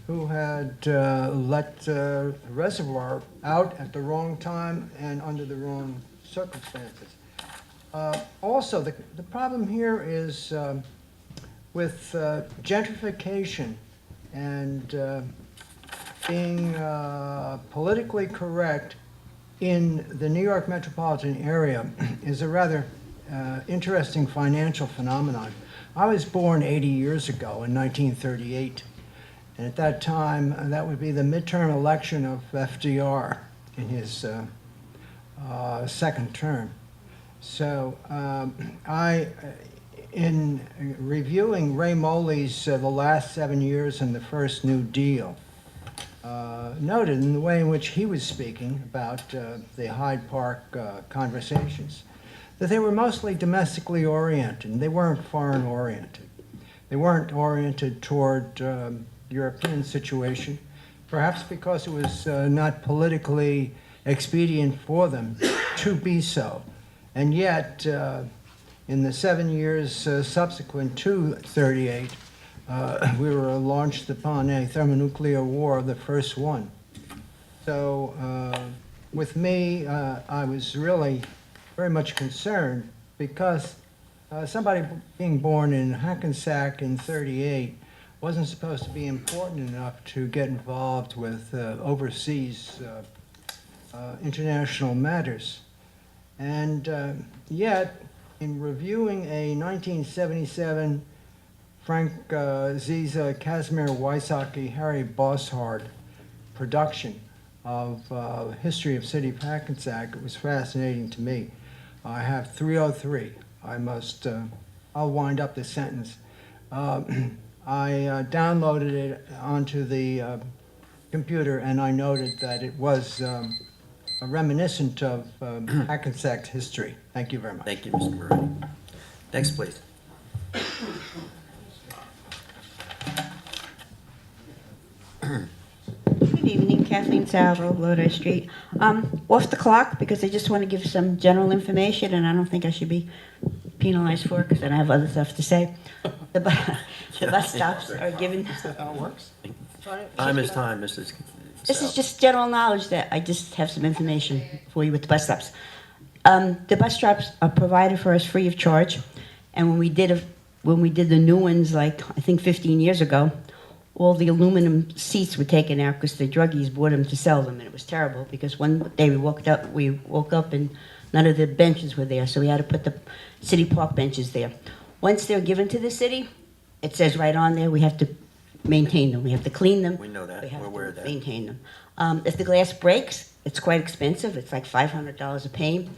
who had let the reservoir out at the wrong time and under the wrong circumstances. Also, the problem here is with gentrification and being politically correct in the New York metropolitan area is a rather interesting financial phenomenon. I was born 80 years ago in 1938, and at that time, that would be the midterm election of FDR in his second term. So in reviewing Ray Moley's The Last 7 Years and the First New Deal, noted in the way in which he was speaking about the Hyde Park conversations, that they were mostly domestically oriented, and they weren't foreign oriented. They weren't oriented toward European situation, perhaps because it was not politically expedient for them to be so. And yet, in the 7 years subsequent to 38, we were launched upon a thermonuclear war, the first one. So with me, I was really very much concerned because somebody being born in Hackensack in 38 wasn't supposed to be important enough to get involved with overseas international matters. And yet, in reviewing a 1977 Frank Ziza, Casimir Wysocki, Harry Bosshard production of History of City of Hackensack, it was fascinating to me. I have 303. I'll wind up the sentence. I downloaded it onto the computer, and I noted that it was reminiscent of Hackensack history. Thank you very much. Thank you, Mr. Moretti. Next, please. Good evening, Kathleen Salvo, Lodi Street. Off the clock, because I just want to give some general information, and I don't think I should be penalized for it, because I have other stuff to say. The bus stops are given. How it works? Time is time, Mrs. This is just general knowledge that I just have some information for you with the bus stops. The bus stops are provided for us free of charge, and when we did the new ones, like I think 15 years ago, all the aluminum seats were taken out because the druggies bought them to sell them, and it was terrible because one day we woke up and none of the benches were there, so we had to put the city park benches there. Once they're given to the city, it says right on there we have to maintain them. We have to clean them. We know that. We have We're aware of to that. maintain them. If the glass breaks, it's quite expensive. It's like $500 a pane.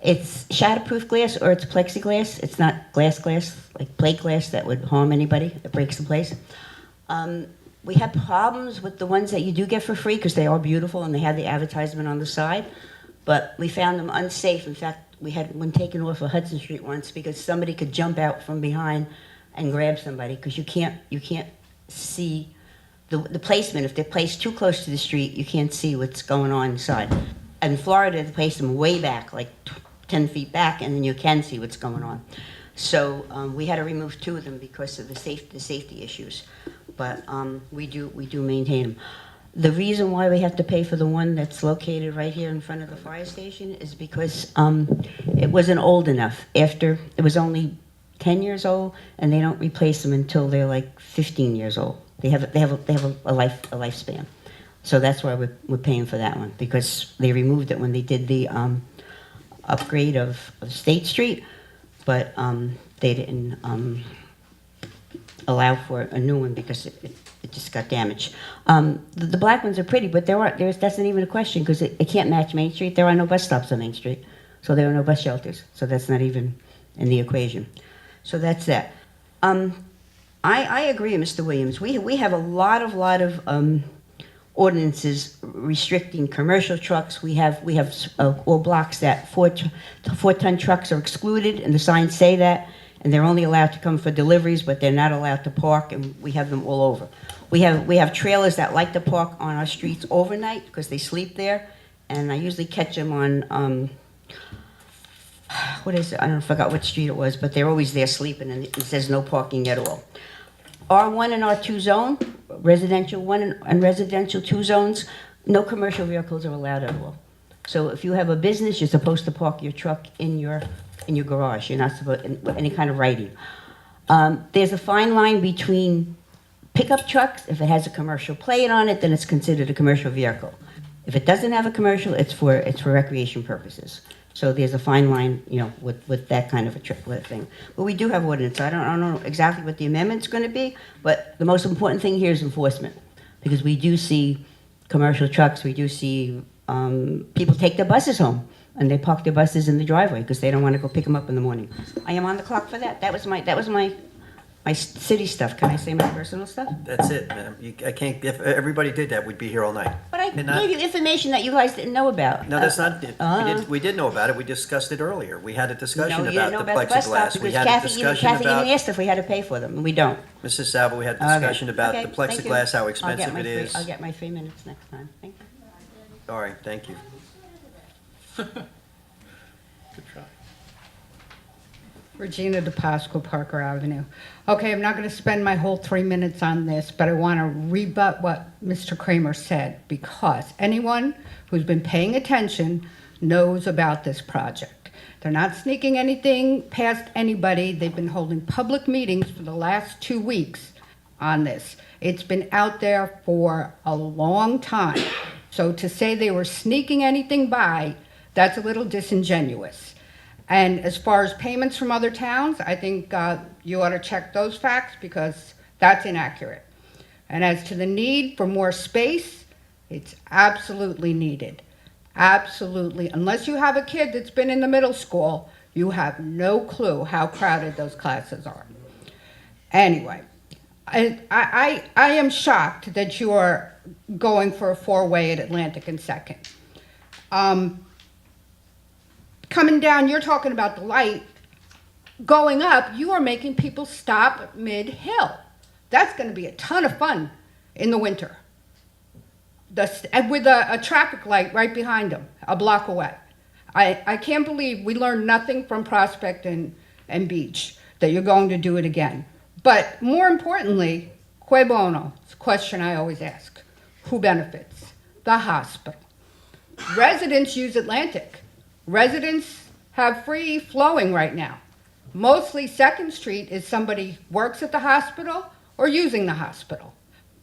It's shatterproof glass or it's plexiglass. It's not glass, like plate glass that would harm anybody. It breaks in place. We have problems with the ones that you do get for free because they are beautiful and they have the advertisement on the side, but we found them unsafe. In fact, we had one taken off of Hudson Street once because somebody could jump out from behind and grab somebody because you can't see the placement. If they're placed too close to the street, you can't see what's going on inside. In Florida, they place them way back, like 10 feet back, and then you can see what's going on. So we had to remove 2 of them because of the safety issues. But we do maintain them. The reason why we have to pay for the one that's located right here in front of the fire station is because it wasn't old enough. After it was only 10 years old, and they don't replace them until they're like 15 years old. They have a lifespan. So that's why we're paying for that one, because they removed it when they did the upgrade of State Street, but they didn't allow for a new one because it just got damaged. The black ones are pretty, but that's not even a question because it can't match Main Street. There are no bus stops on Main Street, so there are no bus shelters. So that's not even in the equation. So that's that. I agree, Mr. Williams. We have a lot of ordinances restricting commercial trucks. We have all blocks that 4-ton trucks are excluded, and the signs say that. And they're only allowed to come for deliveries, but they're not allowed to park, and we have them all over. We have trailers that like to park on our streets overnight because they sleep there, and I usually catch them on, what is it? I forgot what street it was, but they're always there sleeping, and it says no parking at all. R1 and R2 zone, residential 1 and residential 2 zones, no commercial vehicles are allowed at all. So if you have a business, you're supposed to park your truck in your garage. You're not supposed any kind of writing. There's a fine line between pickup trucks. If it has a commercial plate on it, then it's considered a commercial vehicle. If it doesn't have a commercial, it's for recreation purposes. So there's a fine line, with that kind of a thing. But we do have ordinance. I don't know exactly what the amendment's going to be, but the most important thing here is enforcement, because we do see commercial trucks. We do see people take their buses home, and they park their buses in the driveway because they don't want to go pick them up in the morning. I am on the clock for that. That was my city stuff. Can I say my personal stuff? That's it, ma'am. I can't, if everybody did that, we'd be here all night. But I gave you information that you guys didn't know about. No, that's not, we did know about it. We discussed it earlier. We had a discussion No, you about didn't know the about the bus stop plexiglass. We because had a discussion Kathy even about, asked if we had to pay for them, and we don't. Mrs. Salvo, we had a discussion about the Okay, thank you. plexiglass, how I'll expensive get it is. I'll get my 3 minutes next time. Thank you. All right, thank you. Good try. Regina DePasqua, Parker Avenue. Okay, I'm not going to spend my whole 3 minutes on this, but I want to rebut what Mr. Kramer said, because anyone who's been paying attention knows about this project. They're not sneaking anything past anybody. They've been holding public meetings for the last 2 weeks on this. It's been out there for a long time. So to say they were sneaking anything by, that's a little disingenuous. And as far as payments from other towns, I think you ought to check those facts because that's inaccurate. And as to the need for more space, it's absolutely needed. Absolutely. Unless you have a kid that's been in the middle school, You have no clue how crowded those classes are. Anyway, I am shocked that you are going for a four-way at Atlantic and Second. Coming down, you're talking about the light. Going up, you are making people stop mid-hill. That's going to be a ton of fun in the winter. With a traffic light right behind them, a block away. I can't believe we learned nothing from Prospect and Beach, that you're going to do it again. But more importantly, cui bono, it's a question I always ask. Who benefits? The hospital. Residents use Atlantic. Residents have free flowing right now. Mostly 2nd Street is somebody works at the hospital or using the hospital.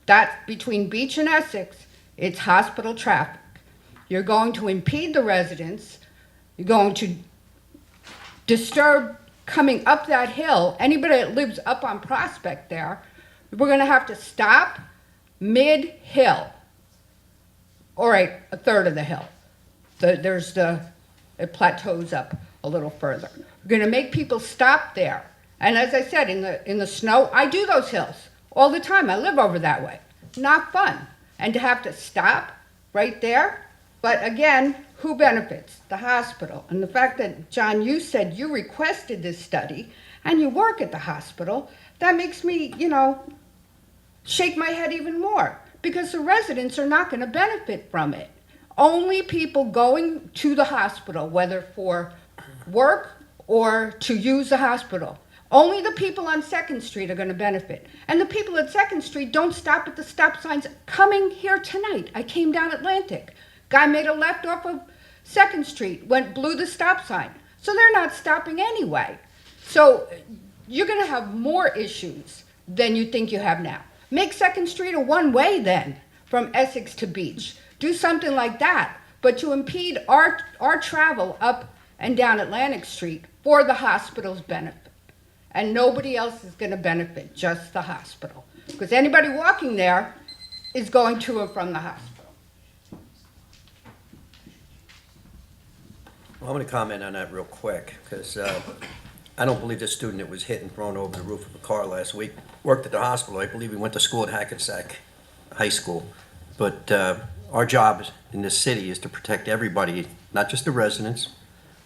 That's between Beach and Essex, it's hospital traffic. You're going to impede the residents. You're going to disturb coming up that hill. Anybody that lives up on Prospect there, we're going to have to stop mid-hill. All right, a third of the hill. It plateaus up a little further. We're going to make people stop there. And as I said, in the snow, I do those hills all the time. I live over that way. Not fun. And to have to stop right there. But again, who benefits? The hospital. And the fact that, John, you said you requested this study and you work at the hospital, that makes me, shake my head even more. Because the residents are not going to benefit from it. Only people going to the hospital, whether for work or to use the hospital. Only the people on 2nd Street are going to benefit. And the people at 2nd Street don't stop at the stop signs. Coming here tonight, I came down Atlantic. Guy made a left off of 2nd Street, blew the stop sign. So they're not stopping anyway. So you're going to have more issues than you think you have now. Make 2nd Street a one-way then, from Essex to Beach. Do something like that. But to impede our travel up and down Atlantic Street for the hospital's benefit. And nobody else is going to benefit, just the hospital. Because anybody walking there is going to and from the hospital. Well, I'm going to comment on that real quick, because I don't believe this student that was hit and thrown over the roof of a car last week worked at the hospital. I believe he went to school at Hackensack High School. But our job in this city is to protect everybody, not just the residents,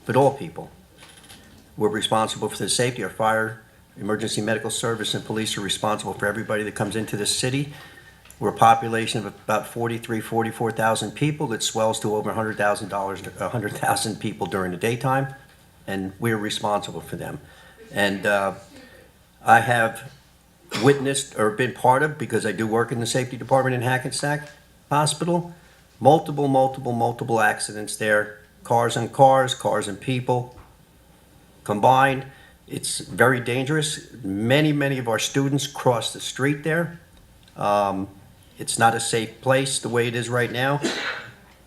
but all people. We're responsible for the safety. Our fire, emergency medical service, and police are responsible for everybody that comes into this city. We're a population of about 44,000 people that swells to over 100,000 people during the daytime, and we're responsible for them. And I have witnessed or been part of, because I do work in the safety department in Hackensack Hospital, multiple accidents there, cars and people combined. It's very dangerous. Many of our students cross the street there. It's not a safe place the way it is right now.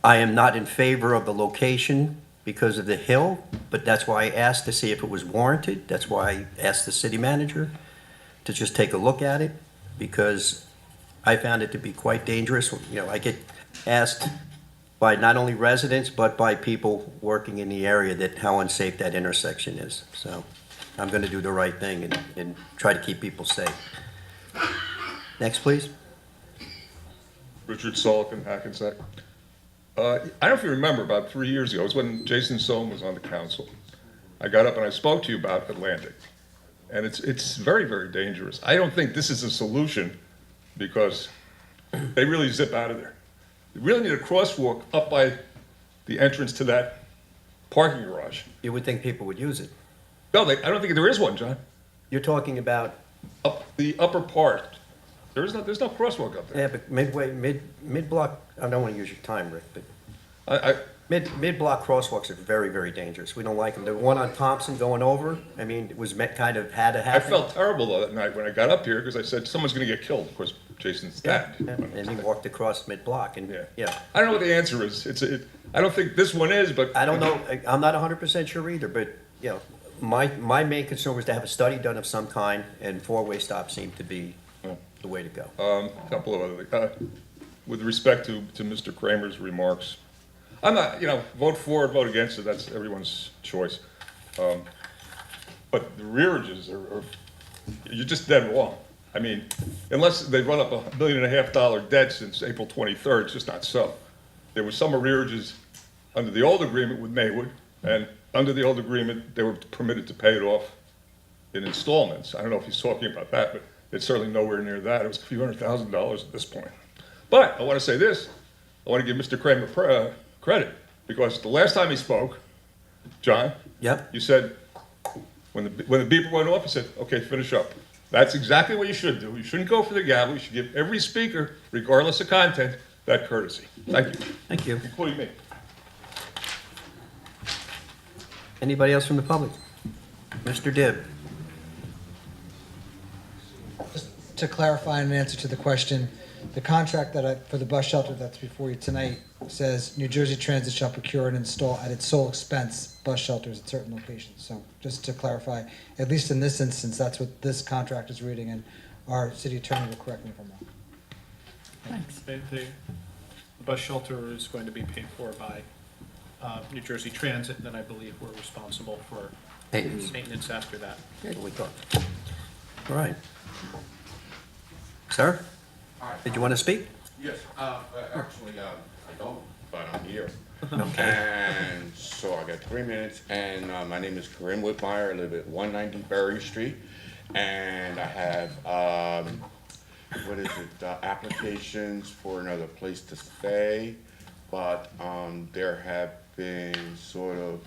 I am not in favor of the location because of the hill, but that's why I asked to see if it was warranted. That's why I asked the city manager to just take a look at it, because I found it to be quite dangerous. I get asked by not only residents, but by people working in the area that how unsafe that intersection is. So I'm going to do the right thing and try to keep people safe. Next, please. Richard Solican, Hackensack. I don't know if you remember, about 3 years ago, it was when Jason Sohn was on the council. I got up and I spoke to you about Atlantic. And it's very, very dangerous. I don't think this is a solution, because they really zip out of there. You really need a crosswalk up by the entrance to that parking garage. You would think people would use it. No, I don't think there is one, John. You're talking about Up the upper part. There's no crosswalk up there. Yeah, but mid-block, I don't want to use your time, Rick, but mid-block crosswalks are very, very dangerous. We don't like them. The one on Thompson going over, it was kind of had to happen. I felt terrible that night when I got up here, because I said, someone's going to get killed. Of course, Jason's dad. Yeah. And he walked across mid-block, and yeah. I don't know what the answer is. I don't think this one is, but I don't know. I'm not 100% sure either, but my main concern was to have a study done of some kind, and four-way stops seemed to be the way to go. A couple of other things. With respect to Mr. Kramer's remarks, I'm not, vote for or vote against it, that's everyone's choice. But the rearages are, you're just dead wrong. I mean, unless they've run up $1.5 million debt since April 23rd, it's just not so. There was some arrearages under the old agreement with Maywood, and under the old agreement, they were permitted to pay it off in installments. I don't know if he's talking about that, but it's certainly nowhere near that. It was a few $100,000 at this point. But I want to say this. I want to give Mr. Kramer credit, because the last time he spoke, John, Yep. you said, when the beeper went off, you said, okay, finish up. That's exactly what you should do. You shouldn't go for the gavel. You should give every speaker, regardless of content, that courtesy. Thank you. Thank you. Including me. Anybody else from the public? Mr. Dibb? Just to clarify an answer to the question, the contract for the bus shelter that's before you tonight says New Jersey Transit shall procure and install at its sole expense bus shelters at certain locations. So just to clarify, at least in this instance, that's what this contract is reading, and our city attorney will correct me if I'm wrong. Thanks. The bus shelter is going to be paid for by New Jersey Transit, and then I believe we're responsible for maintenance after that. That's what we thought. All right. Sir? Did you want to speak? Yes, actually, I don't, but I'm here. Okay. And so I got 3 minutes, and my name is Corinne Whitmire. I live at 190 Berry Street, and I have, applications for another place to stay, but there have been sort of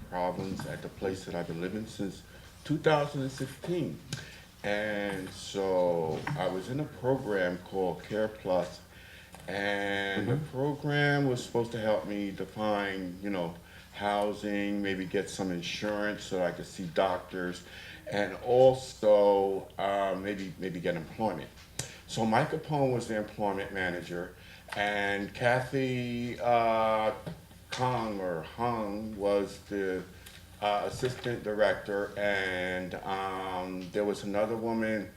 problems at the place that I've been living since 2016. And so I was in a program called Care Plus, and the program was supposed to help me define, housing, maybe get some insurance so I could see doctors, and also maybe get employment. So Mike Capone was the employment manager, and Kathy Kong or Hung was the assistant director, and there was another woman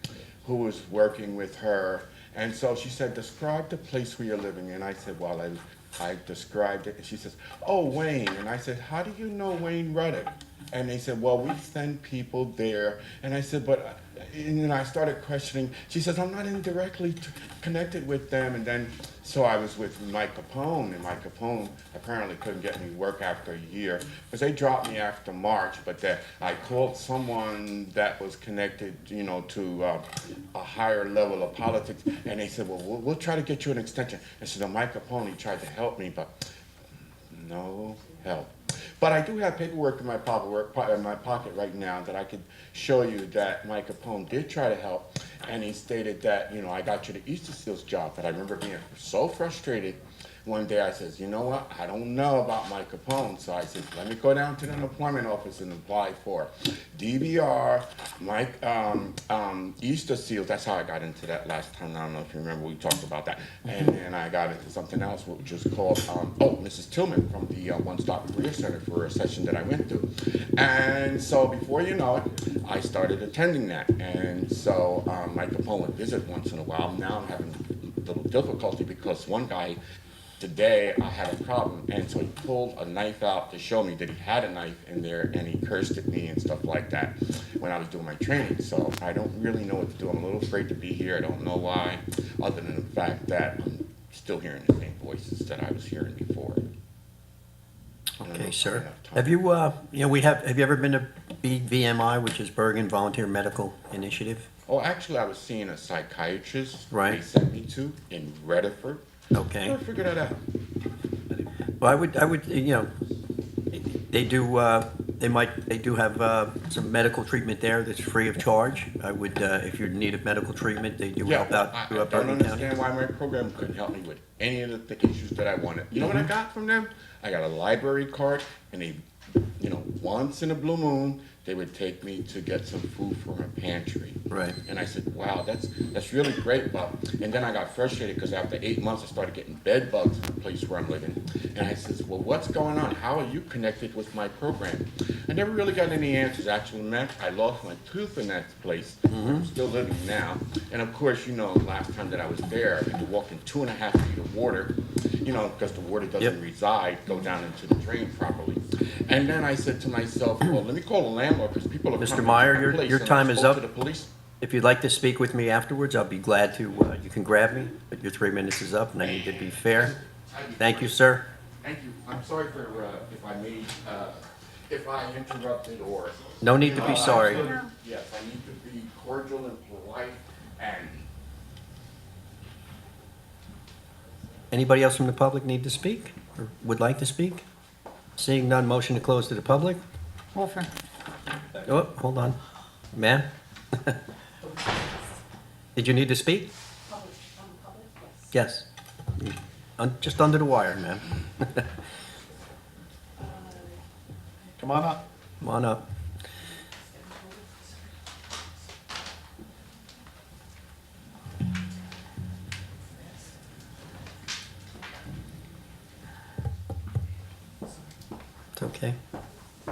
who was working with her. And so she said, describe the place where you're living. And I said, well, I described it. And she says, oh, Wayne. And I said, how do you know Wayne Ruddock? And they said, well, we send people there. And I said, but, and then I started questioning. She says, I'm not indirectly connected with them. And then, so I was with Mike Capone, and Mike Capone apparently couldn't get me work after a year, because they dropped me after March, but I called someone that was connected, to a higher level of politics, and they said, well, we'll try to get you an extension. And so Mike Capone tried to help me, but no help. But I do have paperwork in my pocket right now that I could show you that Mike Capone did try to help, and he stated that, I got you the Easter Seals job. But I remember being so frustrated. One day I says, you know what, I don't know about Mike Capone. So I said, let me go down to the unemployment office and apply for DVR, Easter Seals. That's how I got into that last time. I don't know if you remember, we talked about that. And then I got into something else, which was called, Mrs. Tillman from the One Stop Career Center for a session that I went to. And so before you know it, I started attending that. And so Mike Capone would visit once in a while. Now I'm having a little difficulty because one guy, today I had a problem, and so he pulled a knife out to show me that he had a knife in there, and he cursed at me and stuff like that when I was doing my training. So I don't really know what to do. I'm a little afraid to be here. I don't know why, other than the fact that I'm still hearing the same voices that I was hearing before. Okay, sir. Have you, have you ever been to BVMI, which is Bergen Volunteer Medical Initiative? Oh, actually, I was seeing a psychiatrist. Right. They sent me to in Rediford. Okay. Never figured that out. Well, I would, they do have some medical treatment there that's free of charge. I would, if you need a medical treatment, they do help out I throughout don't Bergen County. understand why my program couldn't help me with any of the issues that I wanted. You know what I got from them? I got a library card, and they, once in a blue moon, they would take me to get some food from a pantry. Right. And I said, wow, that's really great, Bob. And then I got frustrated because after 8 months, I started getting bed bugs in the place where I'm living. And I said, well, what's going on? How are you connected with my program? I never really got any answers. Actually, meant I lost my tooth in that place. I'm still living now. And of course, last time that I was there, I had to walk in 2.5 feet of water. you know, because the water doesn't reside, go down into the drain properly. And then I said to myself, well, let me call the landlord, because people are coming Mr. to Meyer, my place, your and I time is spoke up. to the police. If you'd like to speak with me afterwards, I'll be glad to. You can grab me, but your 3 minutes is up, and I need to be fair. Thank you, sir. Thank you. I'm sorry for, if I interrupted or. No need to be sorry. Yes, I need to be cordial and polite and. Anybody else from the public need to speak or would like to speak? Seeing none, motion to close to the public? Offer. Oh, hold on. Ma'am? Did you need to speak? Yes. Just under the wire, ma'am. Come on up. Come on up. It's okay.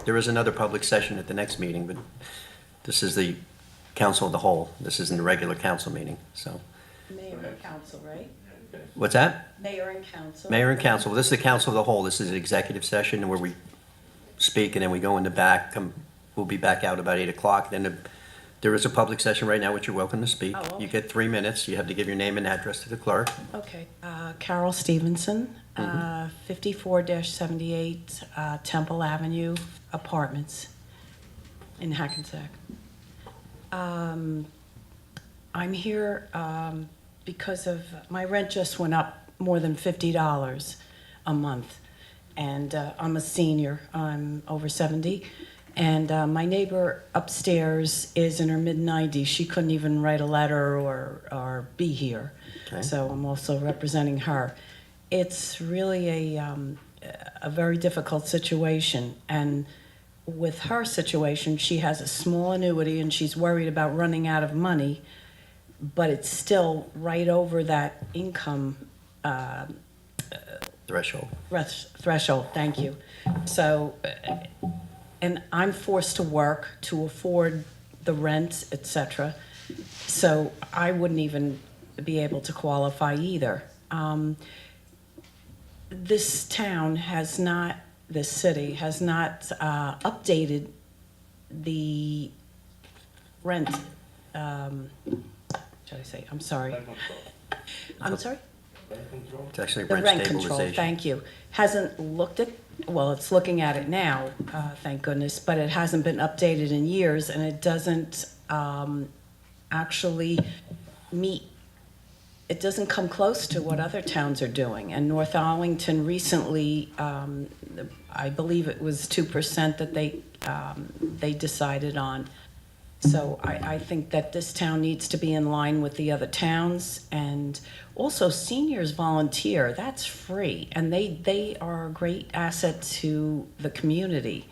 There is another public session at the next meeting, but this is the council of the whole. This isn't the regular council meeting, so. Mayor and council, right? What's that? Mayor and council. Mayor and council. This is the council of the whole. This is an executive session where we speak and then we go in the back. We'll be back out about 8 o'clock. Then there is a public session right now, which you're welcome to speak. Oh, okay. You get 3 minutes. You have to give your name and address to the clerk. Okay, Carol Stevenson, 54-78 Temple Avenue Apartments in Hackensack. I'm here because of, my rent just went up more than $50 a month. And I'm a senior, I'm over 70. And my neighbor upstairs is in her mid-90s. She couldn't even write a letter or be here. Okay. So I'm also representing her. It's really a very difficult situation. And with her situation, she has a small annuity and she's worried about running out of money, but it's still right over that income Threshold. threshold, thank you. So, and I'm forced to work to afford the rent, etc. So I wouldn't even be able to qualify either. This town has not, this city has not updated the rent, should I say, I'm sorry. I'm sorry? It's actually The rent rent control, stabilization. thank you. Hasn't looked at, well, it's looking at it now, thank goodness, but it hasn't been updated in years, and it doesn't actually meet, it doesn't come close to what other towns are doing. And North Arlington recently, I believe it was 2% that they decided on. So I think that this town needs to be in line with the other towns. And also seniors volunteer, that's free. And they are a great asset to the community.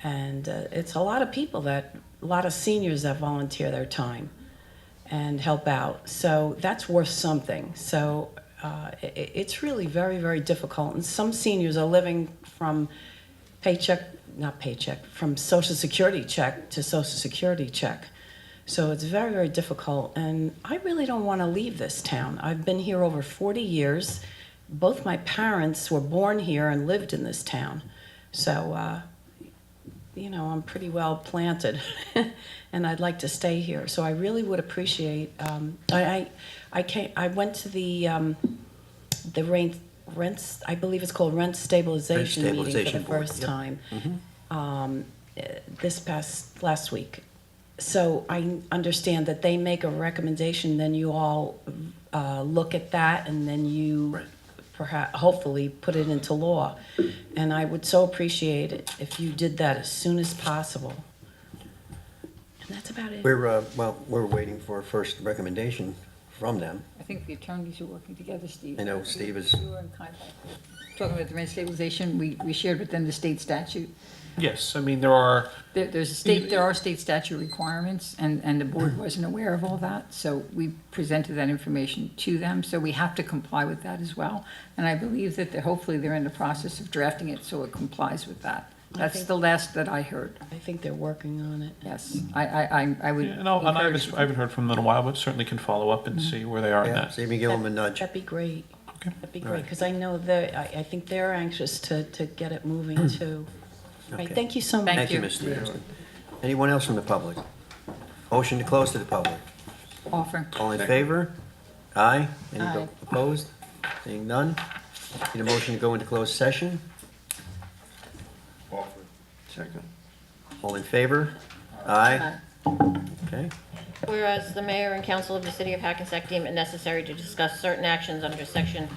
And it's a lot of people a lot of seniors that volunteer their time and help out. So that's worth something. So it's really very, very difficult. And some seniors are living from from Social Security check to Social Security check. So it's very, very difficult. And I really don't want to leave this town. I've been here over 40 years. Both my parents were born here and lived in this town. So, you know, I'm pretty well planted and I'd like to stay here. So I really would appreciate, I went to the rents, I believe it's called rent stabilization meeting for the first time last week. So I understand that they make a recommendation, then you all look at that, and then you perhaps, hopefully, put it into law. And I would so appreciate it if you did that as soon as possible. And that's about it. We're waiting for a first recommendation from them. I think the attorneys are working together, Steve. I know Steve is. We were in contact. Talking about the rent stabilization, we shared with them the state statute. Yes, I mean, there are, There are state statute requirements, and the board wasn't aware of all that, so we presented that information to them, so we have to comply with that as well. And I believe that hopefully they're in the process of drafting it so it complies with that. That's the last that I heard. I think they're working on it. Yes, I would. and I haven't heard from them in a while, but certainly can follow up and see where they are in Yeah, that. see if you give them a nudge. That'd be great. That'd be great, because I know that, I think they're anxious to get it moving too. Right, Okay. thank you so much. Thank you, Ms. Stevenson. Anyone else from the public? Motion to close to the public. Offer. All in favor? Aye. Any Aye. opposed? Seeing none? Need a motion to go into closed session? Offer. Second. All in favor? Aye. Okay. Whereas the mayor and council of the city of Hackensack deem it necessary to discuss certain actions under section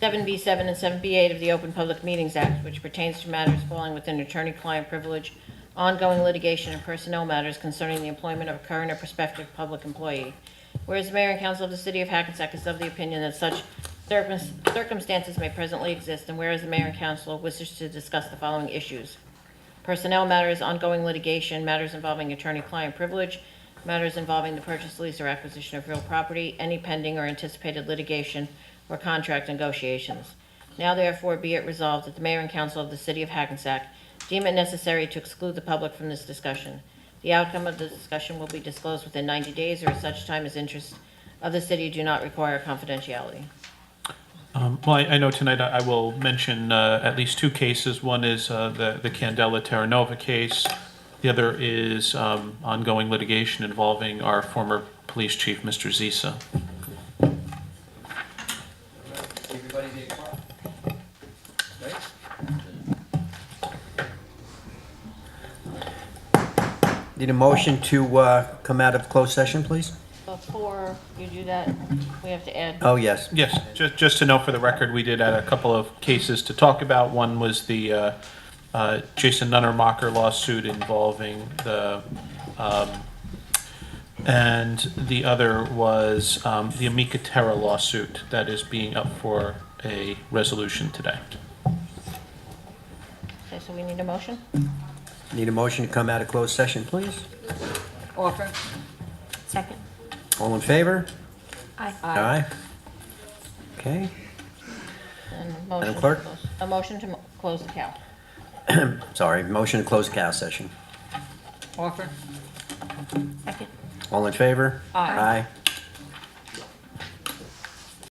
7B7 and 7B8 of the Open Public Meetings Act, which pertains to matters falling within attorney-client privilege, ongoing litigation, and personnel matters concerning the employment of a current or prospective public employee. Whereas the mayor and council of the city of Hackensack is of the opinion that such circumstances may presently exist, and whereas the mayor and council wishes to discuss the following issues: personnel matters, ongoing litigation, matters involving attorney-client privilege, matters involving the purchase, lease, or acquisition of real property, any pending or anticipated litigation or contract negotiations. Now therefore be it resolved that the mayor and council of the city of Hackensack deem it necessary to exclude the public from this discussion. The outcome of the discussion will be disclosed within 90 days or at such time as interests of the city do not require confidentiality. Well, I know tonight I will mention at least two cases. One is the Candela Terra Nova case. The other is ongoing litigation involving our former police chief, Mr. Zisa. Need a motion to come out of closed session, please? Before you do that, we have to add. Oh, yes. Yes, just to note for the record, we did add a couple of cases to talk about. One was the Jason Nunnermacher lawsuit involving the, and the other was the Amica Terra lawsuit that is being up for a resolution today. Okay, so we need a motion? Need a motion to come out of closed session, please? Offer. Second. All in favor? Aye. Aye. Okay. And Madam motion to Clerk? close- A motion to close the cow. Sorry, motion to close cow session. Offer. Second. All in favor? Aye. Aye.